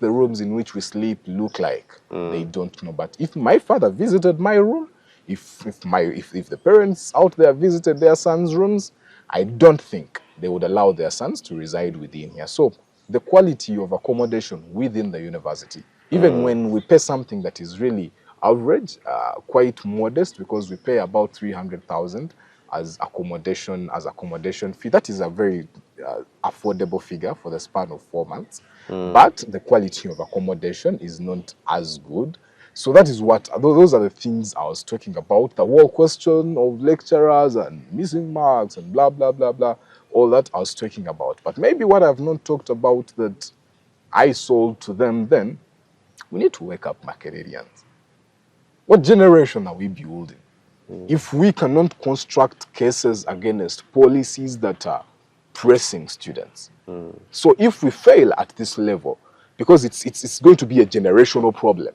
S2: the rooms in which we sleep look like. They don't know. But if my father visited my room, if the parents out there visited their sons' rooms, I don't think they would allow their sons to reside within here. So the quality of accommodation within the university. Even when we pay something that is really average, quite modest, because we pay about 300,000 as accommodation fee. That is a very affordable figure for the span of 4 months. But the quality of accommodation is not as good. So that is what, those are the things I was talking about. The whole question of lecturers and missing marks and blah, blah, blah, blah. All that I was talking about. But maybe what I've not talked about that I sold to them then, we need to wake up Makererians. What generation are we building? If we cannot construct cases against policies that are pressing students. So if we fail at this level, because it's going to be a generational problem.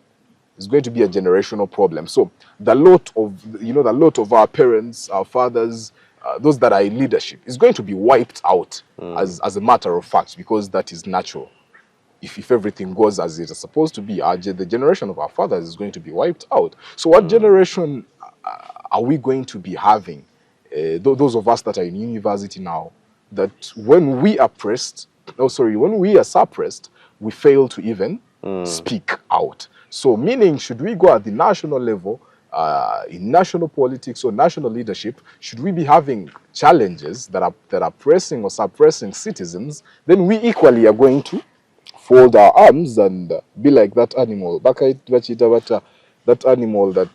S2: It's going to be a generational problem. So the lot of our parents, our fathers, those that are in leadership is going to be wiped out as a matter of fact, because that is natural. If everything goes as it is supposed to be, the generation of our fathers is going to be wiped out. So what generation are we going to be having? Those of us that are in university now, that when we are when we are suppressed, we fail to even speak out. So meaning, should we go at the national level, in national politics or national leadership, should we be having challenges that are pressing or suppressing citizens, then we equally are going to fold our arms and be like that animal. That animal that,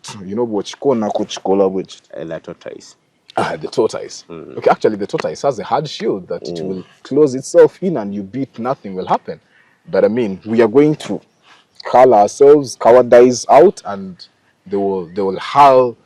S1: The tortoise.
S2: the tortoise. Okay, actually the tortoise has a hard shield that it will close itself in and you beat, nothing will happen. But I mean, we are going to call ourselves cowardice out, and they will hurl,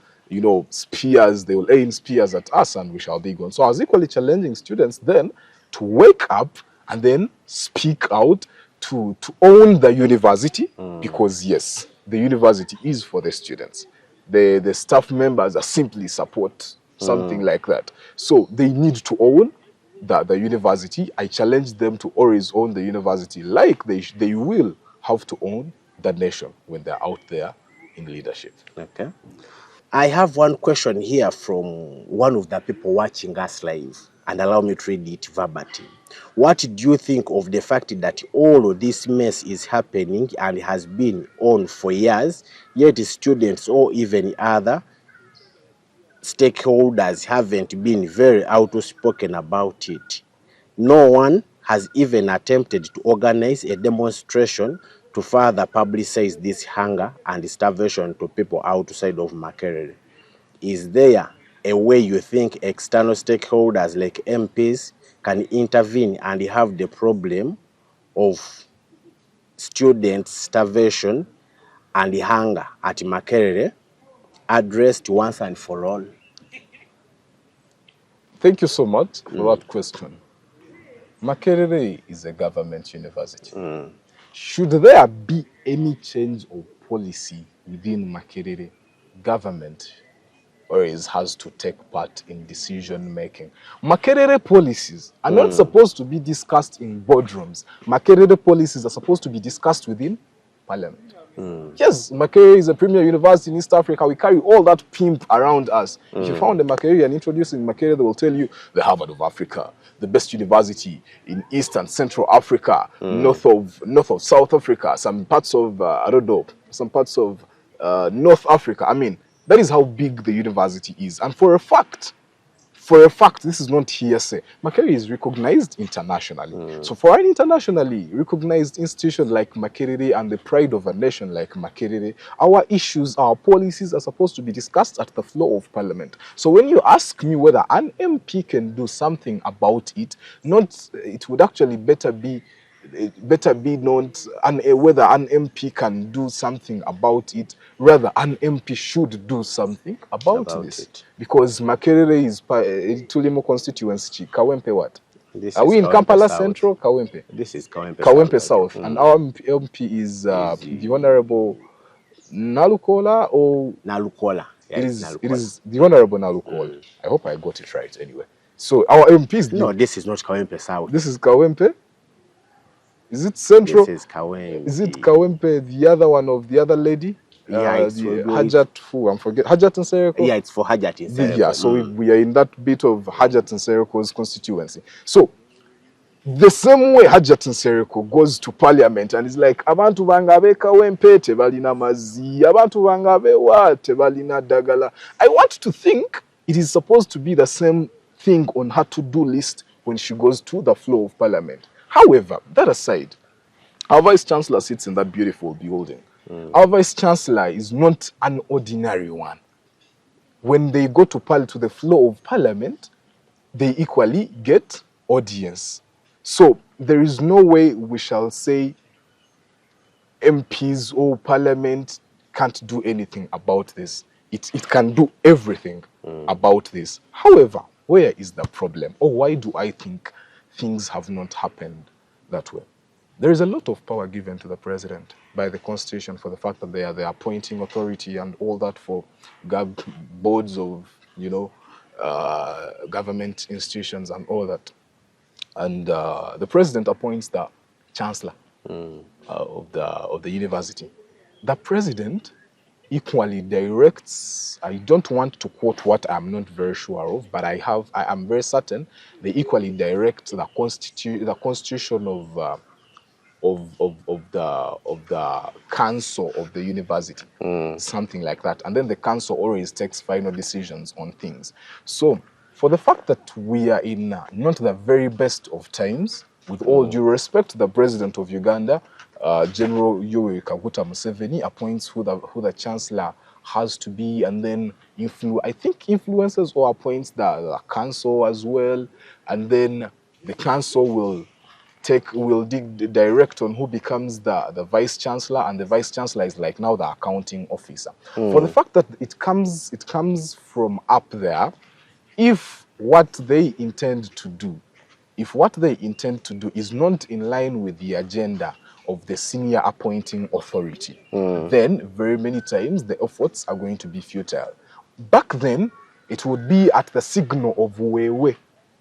S2: spears, they will aim spears at us, and we shall be gone. So I was equally challenging students then to wake up and then speak out, to own the university, because yes, the university is for the students. The staff members are simply support, something like that. So they need to own the university. I challenge them to always own the university, like they will have to own the nation when they're out there in leadership.
S1: Okay. I have one question here from one of the people watching us live, and allow me to read it verbatim. What do you think of the fact that all of this mess is happening and has been on for years, yet students or even other stakeholders haven't been very outspoken about it? No one has even attempted to organize a demonstration to further publicize this hunger and starvation to people outside of Makerere. Is there a way you think external stakeholders like MPs can intervene and have the problem of student starvation and hunger at Makerere addressed once and for all?
S2: Thank you so much for that question. Makerere is a government university. Should there be any change of policy within Makerere, government always has to take part in decision making. Makerere policies are not supposed to be discussed in boardrooms. Makerere policies are supposed to be discussed within parliament. Yes, Makerere is a premier university in East Africa. We carry all that pimp around us. If you found a Makerere and introducing Makerere, they will tell you the Harvard of Africa, the best university in East and Central Africa, north of South Africa, some parts of North Africa. I mean, that is how big the university is. And for a fact, this is not hearsay, Makerere is recognized internationally. So for an internationally recognized institution like Makerere and the pride of a nation like Makerere, our issues, our policies are supposed to be discussed at the floor of parliament. So when you ask me whether an MP can do something about it, it would actually better be not whether an MP can do something about it, rather an MP should do something about this.
S1: It.
S2: Because Makerere is Tulimo constituency. Kawempe what?
S1: This
S2: Are
S1: is
S2: we in
S1: Kawempe
S2: Kampala
S1: South.
S2: Central? Kawempe.
S1: This is
S2: Kawempe South. And our MP is the Honorable Nalukola, or
S1: Nalukola. Yeah,
S2: it
S1: Nalukola.
S2: is the Honorable Nalukola. I hope I got it right anyway. So our MP is
S1: No, this is not Kawempe South.
S2: This is Kawempe. Is it Central?
S1: This is Kawempe.
S2: Is it Kawempe, the other one of the other lady?
S1: Yeah, it's
S2: Hajat Fu, I'm forget. Hajat and Sereko?
S1: Yeah, it's for Hajat in Sereko.
S2: Yeah, so we are in that bit of Hajat and Sereko's constituency. So The same way Hajat Nsereko goes to parliament and is like, abantu bangabe kawempe tebalina mazi, abantu bangabe wa tebalina dagala. I want to think it is supposed to be the same thing on her to-do list when she goes to the floor of parliament. However, that aside, our vice chancellor sits in that beautiful building. Our vice chancellor is not an ordinary one. When they go to the floor of parliament, they equally get audience. So there is no way we shall say MPs or parliament can't do anything about this. It can do everything about this. However, where is the problem? Or why do I think things have not happened that way? There is a lot of power given to the president by the constitution for the fact that they are the appointing authority and all that for boards of, government institutions and all that. And the president appoints the chancellor of the university. The president equally directs. I don't want to quote what I'm not very sure of, but I am very certain they equally direct the constitution of the council of the university, something like that. And then the council always takes final decisions on things. So for the fact that we are in not the very best of times, with all due respect to the president of Uganda, General Yoweri Kaguta Museveni appoints who the chancellor has to be, and then I think influences or appoints the council as well, and then the council will direct on who becomes the vice chancellor, and the vice chancellor is like now the accounting officer. For the fact that it comes from up there, if what they intend to do is not in line with the agenda of the senior appointing authority, then very many times the efforts are going to be futile. Back then, it would be at the signal of Wewe.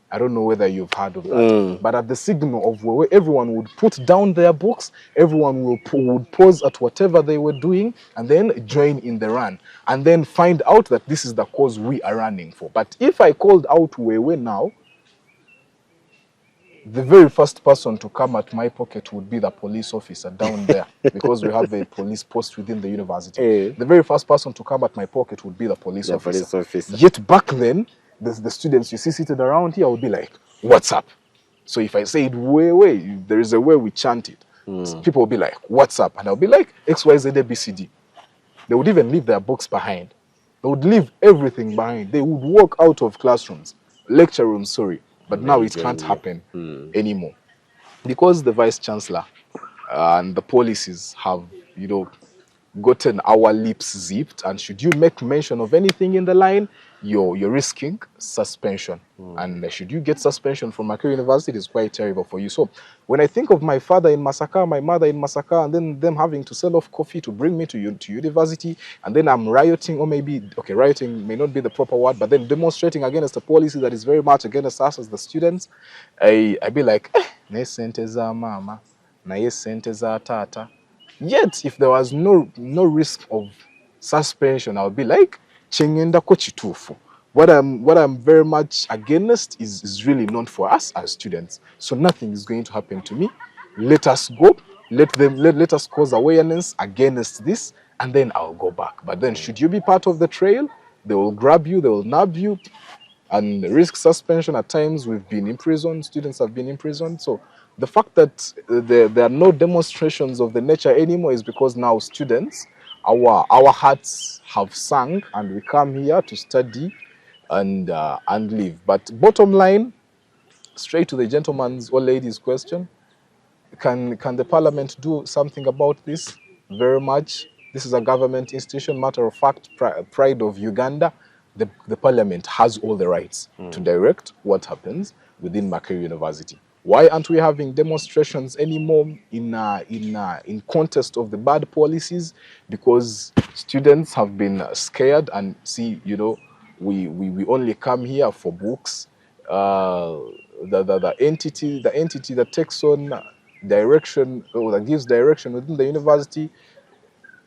S2: I don't know whether you've heard of that, but at the signal of Wewe, everyone would put down their books, everyone would pause at whatever they were doing, and then join in the run, and then find out that this is the cause we are running for. But if I called out Wewe now, the very first person to come at my pocket would be the police officer down there, because we have a police post within the university. The very first person to come at my pocket would be the police officer. Yet back then, the students you see seated around here would be like, what's up? So if I say it way, there is a way we chant it. So people will be like, what's up? And I'll be like, XYZ ABCD. They would even leave their books behind. They would leave everything behind. They would walk out of classrooms, lecture rooms, sorry. But now it can't happen anymore, because the vice chancellor and the policies have, gotten our lips zipped. And should you make mention of anything in the line, you're risking suspension. And should you get suspension from Makere University, it is quite terrible for you. So when I think of my father in Masaka, my mother in Masaka, and then them having to sell off coffee to bring me to university, and then I'm rioting, or maybe, okay, rioting may not be the proper word, but then demonstrating against a policy that is very much against us as the students, I be like, ne sente za mama, na ye sente za tata. Yet, if there was no risk of suspension, I'll be like, chengenda ko chitufu. What I'm very much against is really not for us as students. So nothing is going to happen to me. Let us go. Let us cause awareness against this, and then I'll go back. But then, should you be part of the trail, they will grab you, they will nab you, and risk suspension. At times, we've been imprisoned. Students have been imprisoned. So the fact that there are no demonstrations of the nature anymore is because now students, our hearts have sunk, and we come here to study and live. But bottom line, straight to the gentleman's or lady's question, can the parliament do something about this? Very much. This is a government institution. Matter of fact, pride of Uganda. The parliament has all the rights to direct what happens within Makere University. Why aren't we having demonstrations anymore in contest of the bad policies? Because students have been scared and see, we only come here for books. The entity that takes on direction, or that gives direction within the university,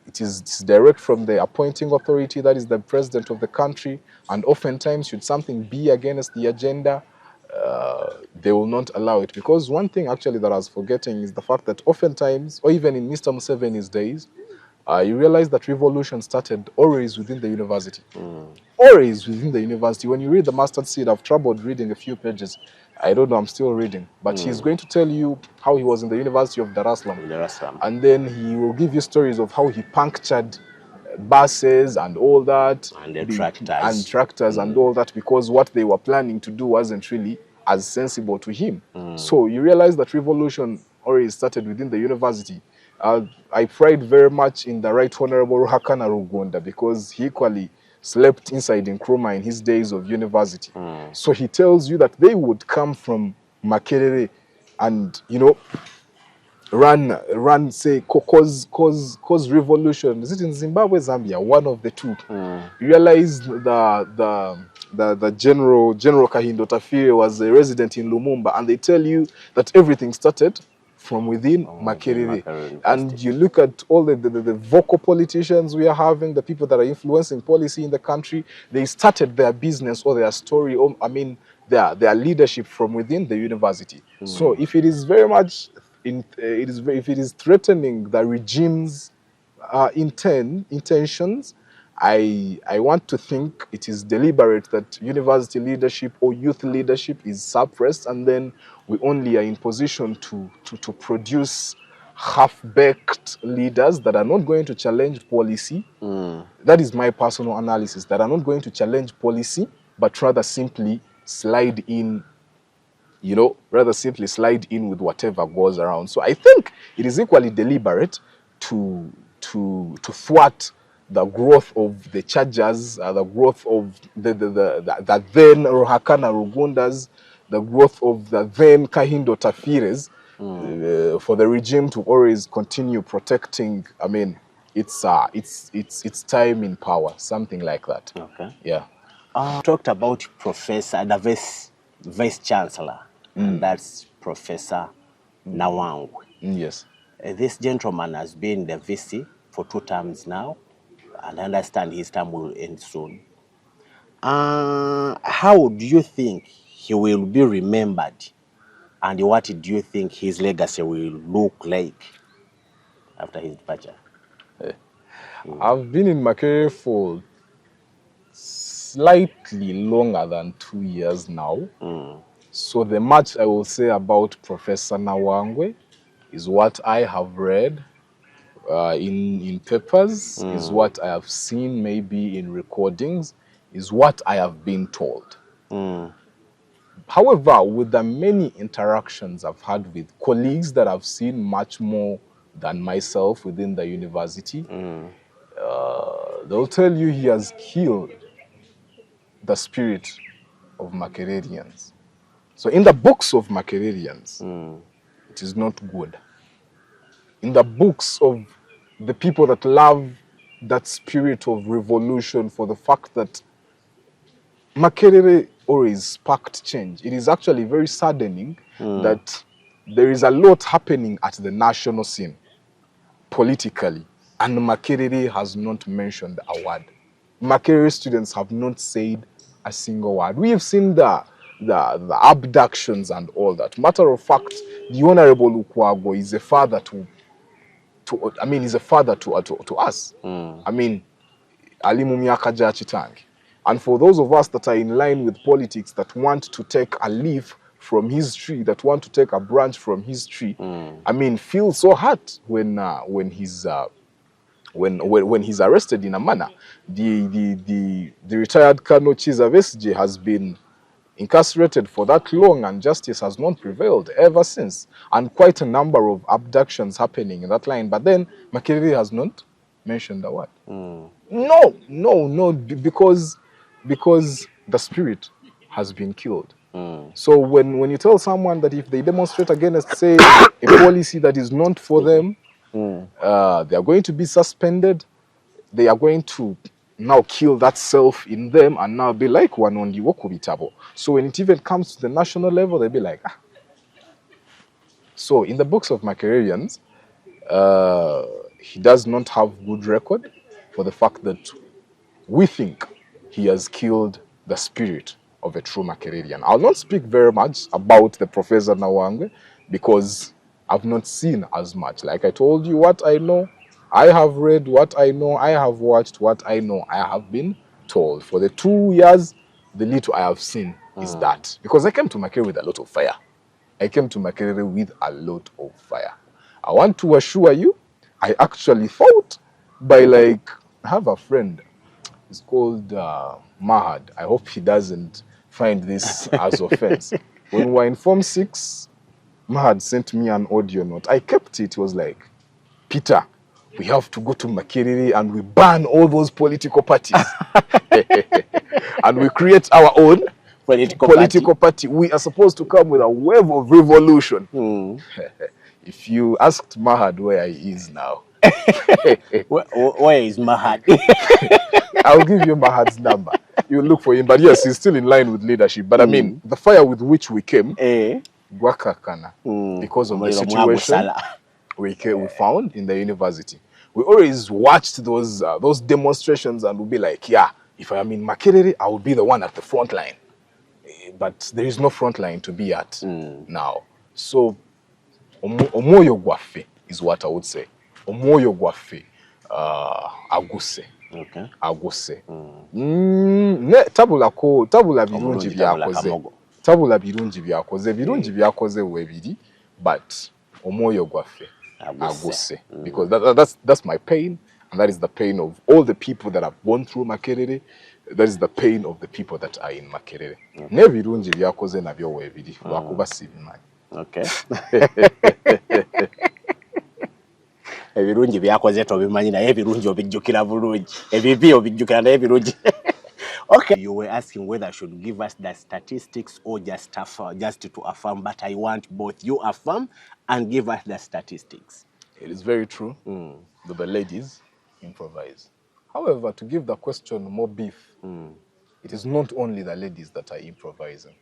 S2: it's direct from the appointing authority, that is the president of the country. And oftentimes, should something be against the agenda, they will not allow it. Because one thing actually that I was forgetting is the fact that oftentimes, or even in Mr. Museveni's days, you realize that revolution started always within the university. Always within the university. When you read the Mustard Seed, I've troubled reading a few pages. I don't know, I'm still reading. But he's going to tell you how he was in the University of Dar es Salaam. And then he will give you stories of how he punctured buses and all that.
S1: And the tractors.
S2: tractors and all that, because what they were planning to do wasn't really as sensible to him. So you realize that revolution already started within the university. I pride very much in the Right Honorable Ruhakana Rugunda, because he equally slept inside Nkrumah in his days of university. So he tells you that they would come from Makerere and, you know, run, say, cause revolution. Is it in Zimbabwe, Zambia? One of the two. You realize the General Kahindo Tafire was a resident in Lumumba, and they tell you that everything started from within Makerere. And you look at all the vocal politicians we are having, the people that are influencing policy in the country, they started their business or their story, or I mean their leadership from within the university. So if it is very much if it is threatening the regime's intentions, I want to think it is deliberate that university leadership or youth leadership is suppressed, and then we only are in position to produce half-baked leaders that are not going to challenge policy. That is my personal analysis, that are not going to challenge policy, but rather simply slide in, you know, rather simply slide in with whatever goes around. So I think it is equally deliberate to thwart the growth of the chargers, the growth of the then Ruhakana Rugundas, the growth of the then Kahindo Tafires, for the regime to always continue protecting, I mean, it's time in power, something like that.
S1: Okay.
S2: Yeah.
S1: Talked about Professor, the Vice Chancellor, and that's Professor Nawangwe.
S2: Yes.
S1: This gentleman has been the VC for 2 terms now, and I understand his term will end soon. How do you think he will be remembered, and what do you think his legacy will look like after his departure?
S2: I've been in Makerere for slightly longer than 2 years now. So the much I will say about Professor Nawangwe is what I have read in papers, is what I have seen maybe in recordings, is what I have been told. However, with the many interactions I've had with colleagues that I've seen much more than myself within the university, they'll tell you he has killed the spirit of Makererians. So in the books of Makererians, it is not good. In the books of the people that love that spirit of revolution, for the fact that Makerere always sparked change, it is actually very saddening that there is a lot happening at the national scene, politically, and Makerere has not mentioned a word. Makerere students have not said a single word. We have seen the abductions and all that. Matter of fact, the Honorable Lukwago is a father to he's a father to us. I mean, alimu myaka gya kitange. And for those of us that are in line with politics, that want to take a leaf from his tree, that want to take a branch from his tree, I mean, feel so hurt when he's arrested in a manner. The retired Colonel Chiza Besigye has been incarcerated for that long, and justice has not prevailed ever since. And quite a number of abductions happening in that line. But then Makerere has not mentioned a word. No, because the spirit has been killed. So when you tell someone that if they demonstrate against, say, a policy that is not for them, they are going to be suspended, they are going to now kill that self in them and now be like one on the Wokubitabo. So when it even comes to the national level, they'll be like, ah. So in the books of Makererians, he does not have good record, for the fact that we think he has killed the spirit of a true Makererian. I'll not speak very much about the Professor Nawangwe because I've not seen as much. Like I told you what I know, I have read what I know, I have watched what I know, I have been told. For the 2 years, the little I have seen is that. Because I came to Makerere with a lot of fire. I came to Makerere with a lot of fire. I want to assure you, I actually thought by like, I have a friend, it's called Mahad. I hope he doesn't find this as offense. When we were in Form 6, Mahad sent me an audio note. I kept it. It was like, Peter, we have to go to Makerere and we ban all those political parties. And we create our own political party. We are supposed to come with a wave of revolution. If you asked Mahad where he is now,
S1: where is Mahad?
S2: I'll give you Mahad's number. You look for him. But yes, he's still in line with leadership. But I mean, the fire with which we came, Gwakakana, because of the situation we found in the university. We always watched those demonstrations and we'd be like, yeah, if I am in Makerere, I will be the one at the front line. But there is no front line to be at now. So, omoyo gwafe is what I would say. Omoyo gwafe aguse.
S1: Okay.
S2: Aguse. Tabula birungi byakoze. Tabula birungi byakoze. Birungi byakoze webiri, but omoyo gwafe aguse. Because that's my pain, and that is the pain of all the people that have gone through Makerere. That is the pain of the people that are in Makerere. Ne birungi byakoze nabyo webiri lwakuba sibimanyi.
S1: Okay. Ebirungi byakoze tobimanyi naye ebirungi obijjukira bulungi. Ebibi obijjukira naye ebirungi. Okay. You were asking whether I should give us the statistics or just to affirm, but I want both. You affirm and give us the statistics.
S2: It is very true that the ladies improvise. However, to give the question more beef, it is not only the ladies that are improvising.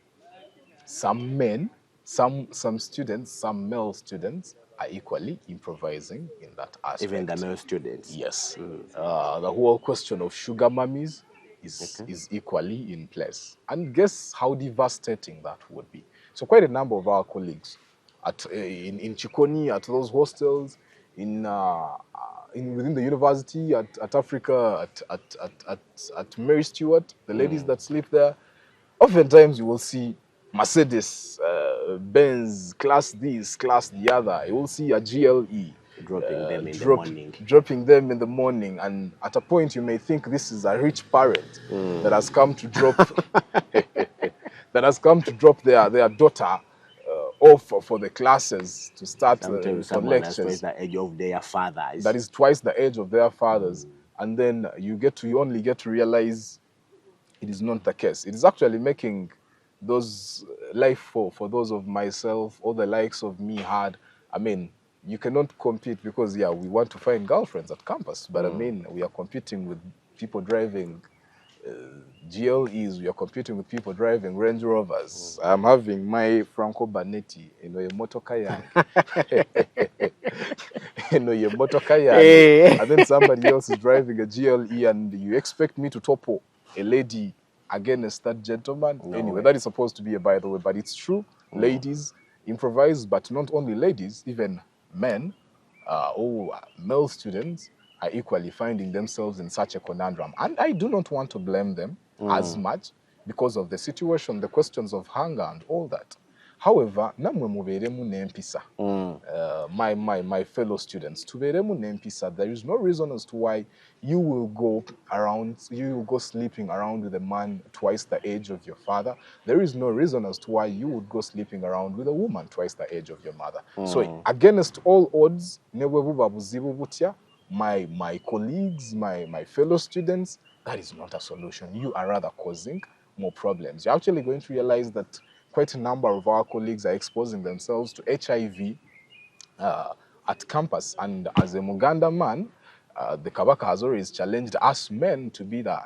S2: Some men, some students, some male students are equally improvising in that aspect.
S1: Even the male students?
S2: Yes. The whole question of sugar mummies is equally in place. And guess how devastating that would be. So quite a number of our colleagues in Chikoni, at those hostels, within the university, at Africa, at Mary Stewart, the ladies that sleep there, oftentimes you will see Mercedes, Benz, class this, class the other. You will see a GLE. Dropping them in the morning. And at a point you may think this is a rich parent that has come to drop their daughter off for the classes to start for lectures.
S1: Twice the age of their fathers.
S2: That is twice the age of their fathers. And then you only get to realize it is not the case. It is actually making those life for those of myself or the likes of me hard. I mean, you cannot compete because, yeah, we want to find girlfriends at campus. But I mean, we are competing with people driving GLEs. We are competing with people driving Range Rovers. I'm having my Franco Banetti, your motoka your motoka and then somebody else is driving a GLE and you expect me to topple a lady against that gentleman? No anyway, way. That is supposed to be a by the way, but it's true. Ladies improvise, but not only ladies, even men or male students are equally finding themselves in such a conundrum. And I do not want to blame them as much because of the situation, the questions of hunger and all that. However, namwe muberemu nempisa. My fellow students, tuberemu nempisa. There is no reason as to why you will go sleeping around with a man twice the age of your father. There is no reason as to why you would go sleeping around with a woman twice the age of your mother. So against all odds, my colleagues, my fellow students, that is not a solution. You are rather causing more problems. You're actually going to realize that quite a number of our colleagues are exposing themselves to HIV at campus. And as a Muganda man, the Kabaka has always challenged us men to be the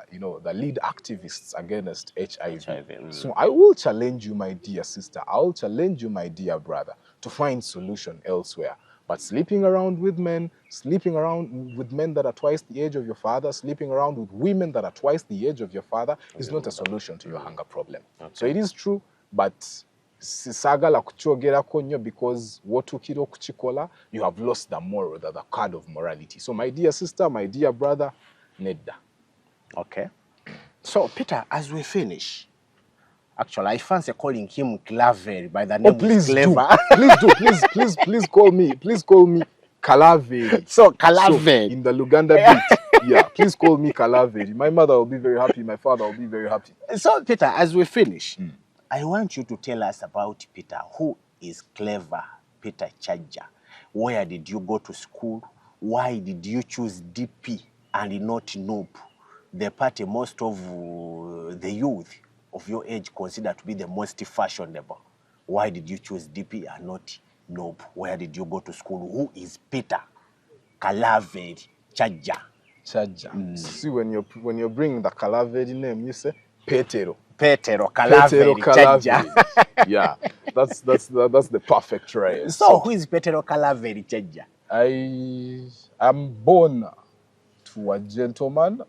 S2: lead activists against HIV. So I will challenge you, my dear sister. I will challenge you, my dear brother, to find solution elsewhere. But sleeping around with men, sleeping around with men that are twice the age of your father, sleeping around with women that are twice the age of your father is not a solution to your hunger problem.
S1: Okay.
S2: So it is true, but sisagala kuchogerako nnyo because wotukira okukikola, you have lost the moral, the card of morality. So my dear sister, my dear brother, nedda.
S1: Okay. So, Peter, as we finish, actually, I fancy calling him Claver by the name
S2: please
S1: Clever.
S2: Please call me Kalaveri.
S1: So, Kalaveri.
S2: So, in the Luganda beat, yeah, please call me Kalaveri. My mother will be very happy, my father will be very happy.
S1: So, Peter, as we finish, I want you to tell us about Peter. Who is Clever Peter Chaja? Where did you go to school? Why did you choose DP and not NOP? The party most of the youth of your age consider to be the most fashionable. Why did you choose DP and not NOP? Where did you go to school? Who is Peter Kalaveri Chaja?
S2: Chaja. See, when you're bringing the Kalaveri name, you say Petero.
S1: Petero Kalaveri Chaja.
S2: Yeah, that's the perfect right.
S1: So who is Petero Kalaveri Chaja?
S2: I am born to a gentleman,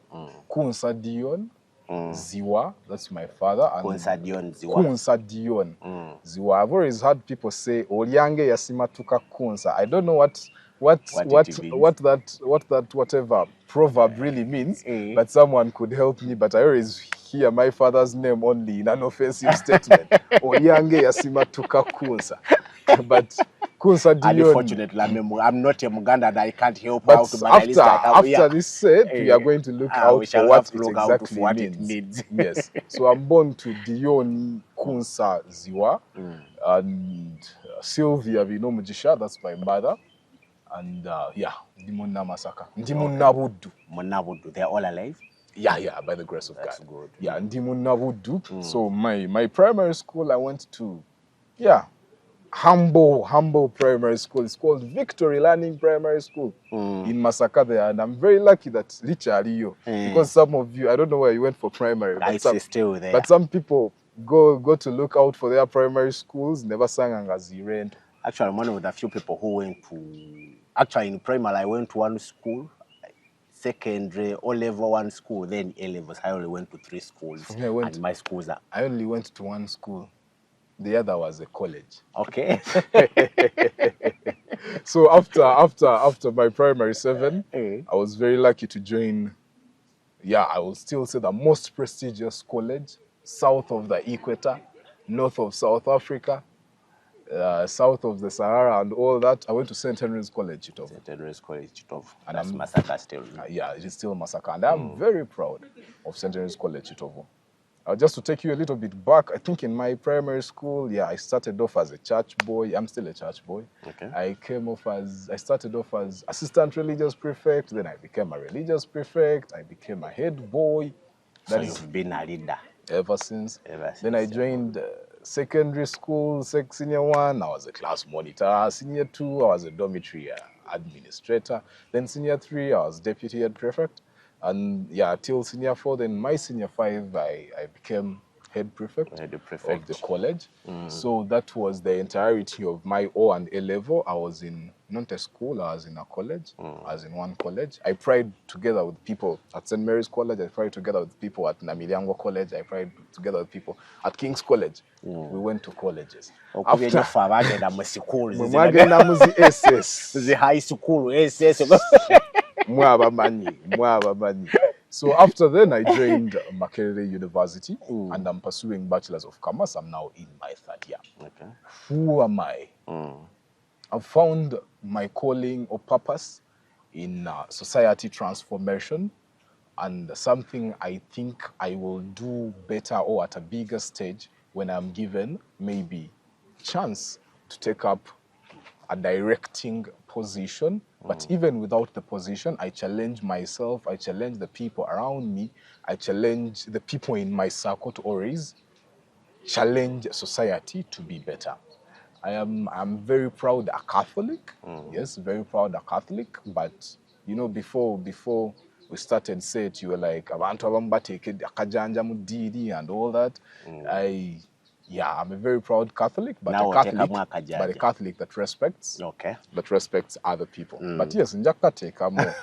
S2: Kunsa Dion Ziwa. That's my father. And
S1: Kunsa Dion Ziwa.
S2: Kunsa Dion Ziwa. I've always heard people say Olyange Yasima Tuka Kunsa. I don't know what that whatever proverb really means, but someone could help me. But I always hear my father's name only in an offensive statement. Olyange Yasima Tuka Kunsa. But Kunsa Dion.
S1: Unfortunately, I'm not a Muganda and I can't help
S2: but
S1: out. But
S2: after this said, we are going to look out for what it
S1: means.
S2: Yes. So I'm born to Dion Kunsa Ziwa and Sylvia Binomujisha, that's my mother. And yeah, Ndimuna Masaka. Ndimuna Wudu.
S1: Munabudu, they're all alive?
S2: Yeah, by the grace of
S1: That's
S2: God.
S1: Good.
S2: Yeah, Ndimuna Wudu. So my primary school, I went to, humble primary school. It's called Victory Learning Primary School in Masaka there. And I'm very lucky that literally you, because some of you, I don't know where you went for primary, but
S1: still there.
S2: But some people go to look out for their primary schools, never sang Angazirend.
S1: Actually, I'm one of the few people who went to, actually in primary, I went to one school, secondary, O-level one school, then A-levels. I only went to 3 schools. And my schools are...
S2: I only went to one school. The other was a college.
S1: Okay.
S2: So after my primary 7, I was very lucky to join, I will still say the most prestigious college, south of the equator, north of South Africa, south of the Sahara and all that. I went to St. Henry's College, Chitovu.
S1: St. Henry's College, Chitovu. And that's Masaka still.
S2: Yeah, it is still Masaka. And I'm very proud of St. Henry's College, Chitovu. Just to take you a little bit back, I think in my primary school, I started off as a church boy. I'm still a church boy.
S1: Okay.
S2: I started off as assistant religious prefect, then I became a religious prefect, I became a head boy.
S1: So you've been a leader?
S2: Ever since. Then I joined secondary school, senior 1, I was a class monitor. Senior 2, I was a dormitory administrator. Then senior 3, I was deputy head prefect. And till senior 4, then my senior 5, I became head prefect of the college. So that was the entirety of my O and A level. I was in not a school, I was in a college. I was in one college. I prayed together with people at St. Mary's College. I prayed together with people at Namilyango College. I prayed together with people at King's College. We went to colleges. After
S1: high school,
S2: So after then, I joined Makerere University, and I'm pursuing Bachelor's of Commerce. I'm now in my 3rd year.
S1: Okay.
S2: Who am I? I've found my calling or purpose in society transformation, and something I think I will do better or at a bigger stage when I'm given maybe chance to take up a directing position. But even without the position, I challenge myself, I challenge the people around me, I challenge the people in my circle to always challenge society to be better. I'm very proud a Catholic. Yes, very proud a Catholic. But before we started set, you were like abantu abambateke akajanja mudidi and all that. Yeah, I'm a very proud Catholic, but
S1: Now
S2: a Catholic,
S1: otekamu akajaja.
S2: but a Catholic that respects other people. But yes, njakatekamu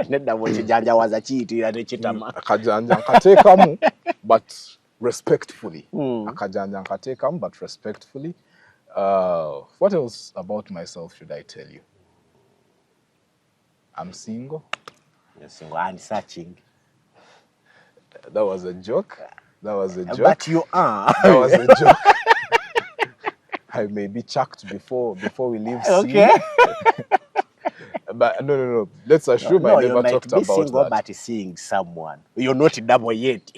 S1: Nedda bwekijanjawaza kiyitira tekitama.
S2: akajanja nkatekamu, but respectfully. Akajanja nkatekamu, but respectfully. What else about myself should I tell you? I'm single.
S1: You're single and searching.
S2: That was a joke. That was a joke.
S1: But you are.
S2: That was a joke. I may be chucked before we leave scene.
S1: Okay.
S2: But no. Let's assume I never talked about
S1: single,
S2: that.
S1: But seeing someone. You're not double yet.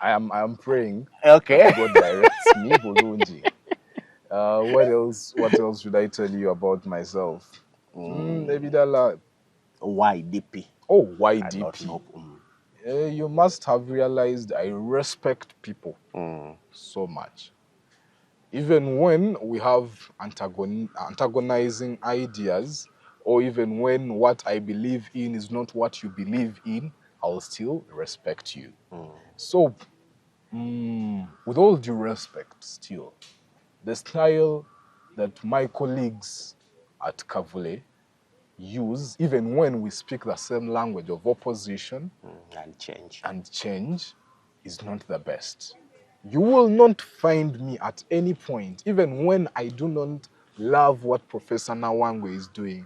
S2: I am praying.
S1: Okay.
S2: That God directs me. Bulungi. What else should I tell you about myself? Maybe that.
S1: YDP.
S2: Oh, YDP. You must have realized I respect people so much. Even when we have antagonizing ideas, or even when what I believe in is not what you believe in, I'll still respect you. So, with all due respect still, the style that my colleagues at Kavule use, even when we speak the same language of opposition and change, is not the best. You will not find me at any point, even when I do not love what Professor Nawangwe is doing,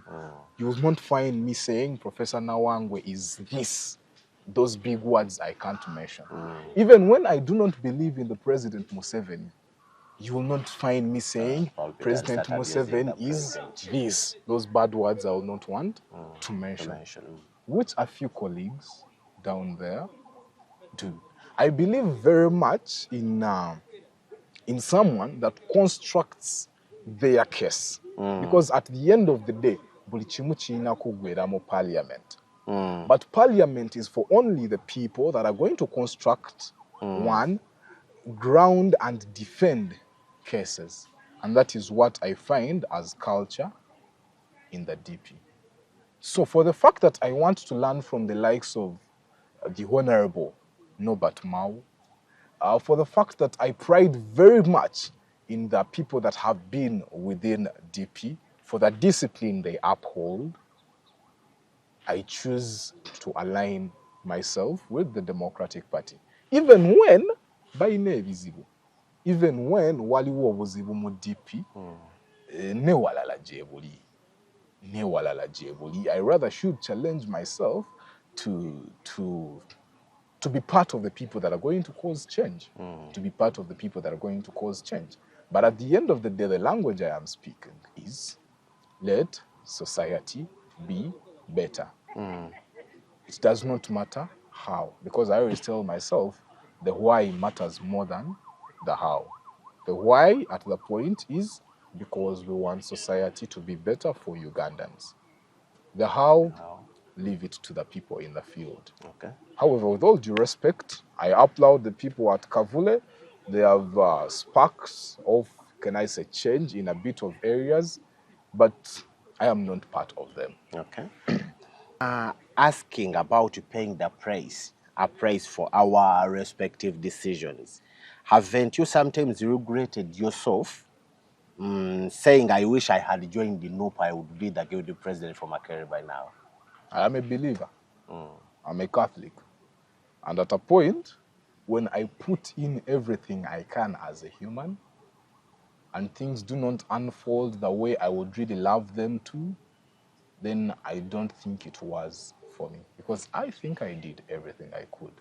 S2: you will not find me saying Professor Nawangwe is this, those big words I can't mention. Even when I do not believe in the President Museveni, you will not find me saying President Museveni is this, those bad words I will not want to mention. Which a few colleagues down there do. I believe very much in someone that constructs their case. Because at the end of the day, buli kimu kirina kuggwera mu parliament. But parliament is for only the people that are going to construct one, ground and defend cases. And that is what I find as culture in the DP. So for the fact that I want to learn from the likes of the Honorable Norbert Mao, for the fact that I pride very much in the people that have been within DP, for the discipline they uphold, I choose to align myself with the Democratic Party. Even when, bayina ebizibu, even when waliwo obuzibu mu DP, newalala gyebuli, I rather should challenge myself to be part of the people that are going to cause change, to be part of the people that are going to cause change. But at the end of the day, the language I am speaking is let society be better. It does not matter how, because I always tell myself the why matters more than the how. The why at the point is because we want society to be better for Ugandans. The how, leave it to the people in the field.
S1: Okay.
S2: However, with all due respect, I applaud the people at Kavule. They have sparks of, can I say, change in a bit of areas, but I am not part of them.
S1: Okay. Asking about paying a price for our respective decisions. Haven't you sometimes regretted yourself saying, I wish I had joined the NOP, I would be the guilty president for Makere by now?
S2: I am a believer. I'm a Catholic. And at a point, when I put in everything I can as a human, and things do not unfold the way I would really love them to, then I don't think it was for me. Because I think I did everything I could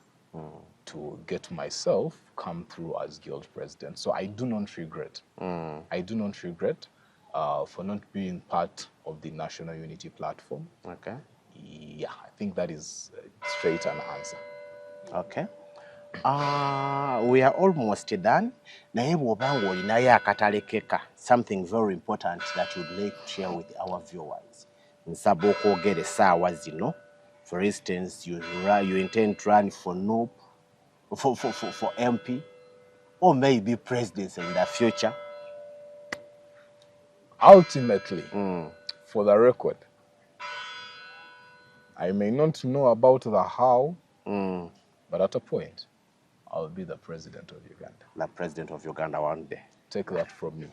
S2: to get myself come through as guild president. So I do not regret. I do not regret for not being part of the National Unity Platform.
S1: Okay.
S2: Yeah, I think that is straight an answer.
S1: Okay. We are almost done. Naye bw'oba ng'olinayo akatalekeka, something very important that you'd like to share with our viewers. Nsaba okwogera essaawa zino. For instance, you intend to run for NOP, for MP, or maybe presidency in the future.
S2: Ultimately, for the record, I may not know about the how, but at a point, I'll be the president of Uganda.
S1: The president of Uganda one day.
S2: Take that from me.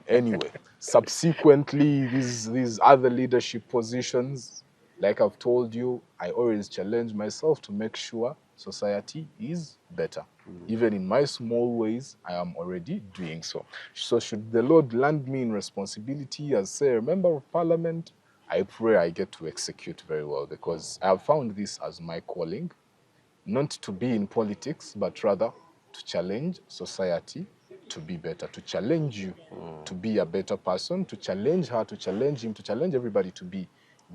S2: Anyway, subsequently, these other leadership positions, like I've told you, I always challenge myself to make sure society is better. Even in my small ways, I am already doing so. So should the Lord land me in responsibility as, say, a member of parliament, I pray I get to execute very well, because I have found this as my calling, not to be in politics, but rather to challenge society to be better, to challenge you to be a better person, to challenge her, to challenge him, to challenge everybody to be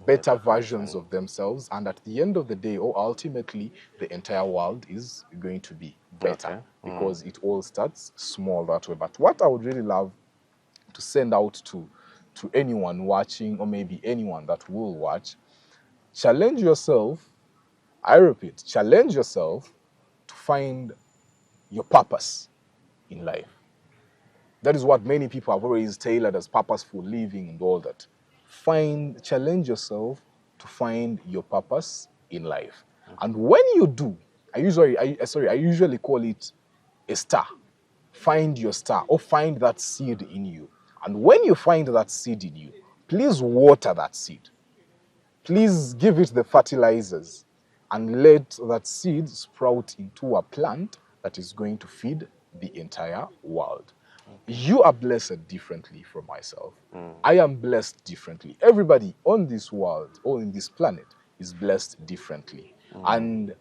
S2: better versions of themselves. And at the end of the day, or ultimately, the entire world is going to be better, because it all starts small that way. But what I would really love to send out to anyone watching, or maybe anyone that will watch, challenge yourself. I repeat, challenge yourself to find your purpose in life. That is what many people have always tailored as purposeful living and all that. Challenge yourself to find your purpose in life. And when you do, I usually call it a star. Find your star, or find that seed in you. And when you find that seed in you, please water that seed. Please give it the fertilizers and let that seed sprout into a plant that is going to feed the entire world. You are blessed differently from myself. I am blessed differently. Everybody on this world or in this planet is blessed differently. And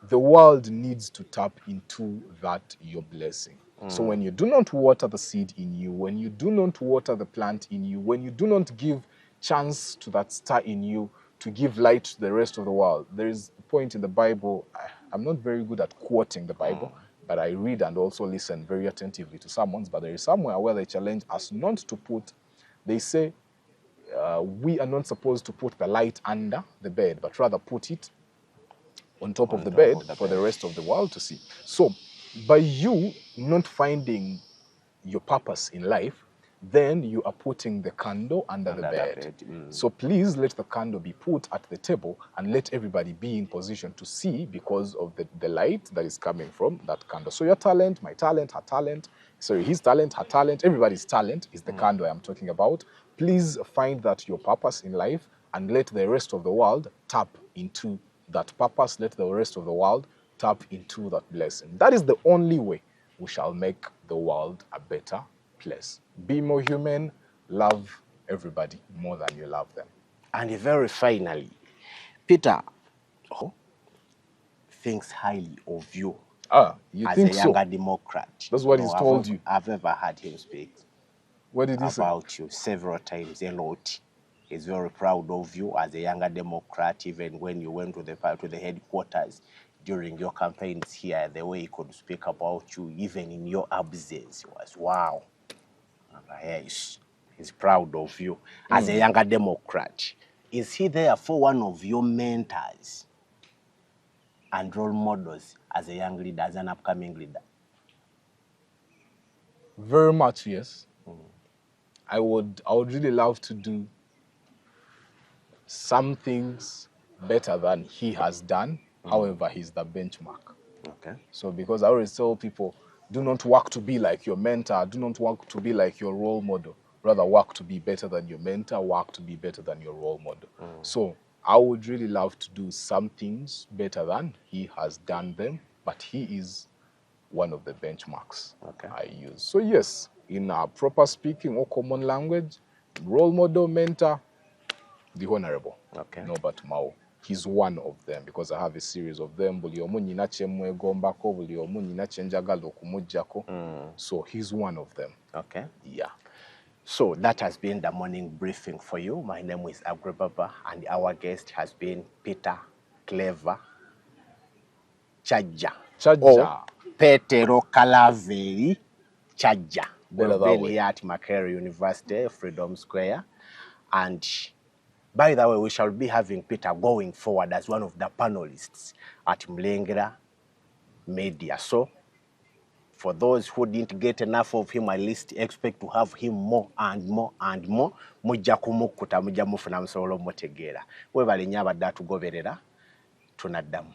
S2: the world needs to tap into that your blessing. So when you do not water the seed in you, when you do not water the plant in you, when you do not give chance to that star in you to give light to the rest of the world, there is a point in the Bible, I'm not very good at quoting the Bible, but I read and also listen very attentively to sermons, but there is somewhere where they challenge us not to put, they say, we are not supposed to put the light under the bed, but rather put it on top of the bed for the rest of the world to see. So by you not finding your purpose in life, then you are putting the candle under the bed. So please let the candle be put at the table and let everybody be in position to see, because of the light that is coming from that candle. So your talent, my talent, her talent, his talent, her talent, everybody's talent is the candle I am talking about. Please find that your purpose in life and let the rest of the world tap into that purpose. Let the rest of the world tap into that blessing. That is the only way we shall make the world a better place. Be more human, love everybody more than you love them.
S1: And very finally, Peter thinks highly of you
S2: you
S1: as
S2: think
S1: a younger Democrat.
S2: That's what he's told you.
S1: I've ever heard him speak.
S2: What did he say?
S1: About you several times, a lot. He's very proud of you as a younger Democrat, even when you went to the headquarters during your campaigns here, the way he could speak about you, even in your absence, was wow. He's proud of you as a younger Democrat. Is he therefore one of your mentors and role models as a young leader, as an upcoming leader?
S2: Very much, yes. I would really love to do some things better than he has done. However, he's the benchmark.
S1: Okay.
S2: So because I always tell people, do not work to be like your mentor, do not work to be like your role model. Rather work to be better than your mentor, work to be better than your role model. So I would really love to do some things better than he has done them, but he is one of the benchmarks I use. So yes, in our proper speaking or common language, role model, mentor, the Honorable Norbert Mao. He's one of them, because I have a series of them. So he's one of them.
S1: Okay.
S2: Yeah.
S1: So that has been the morning briefing for you. My name is Agribaba, and our guest has been Peter Clever Chaja. Or Petero Calaveri Chaja. We've been here at Makerere University, Freedom Square. And by the way, we shall be having Peter going forward as one of the panelists at Mlengera Media. So for those who didn't get enough of him, at least expect to have him more and more and more. Mujja kumukuta, mujja mufuna musolo mutegeera. Webale nnyo abadde atugoberera, tunaddamu.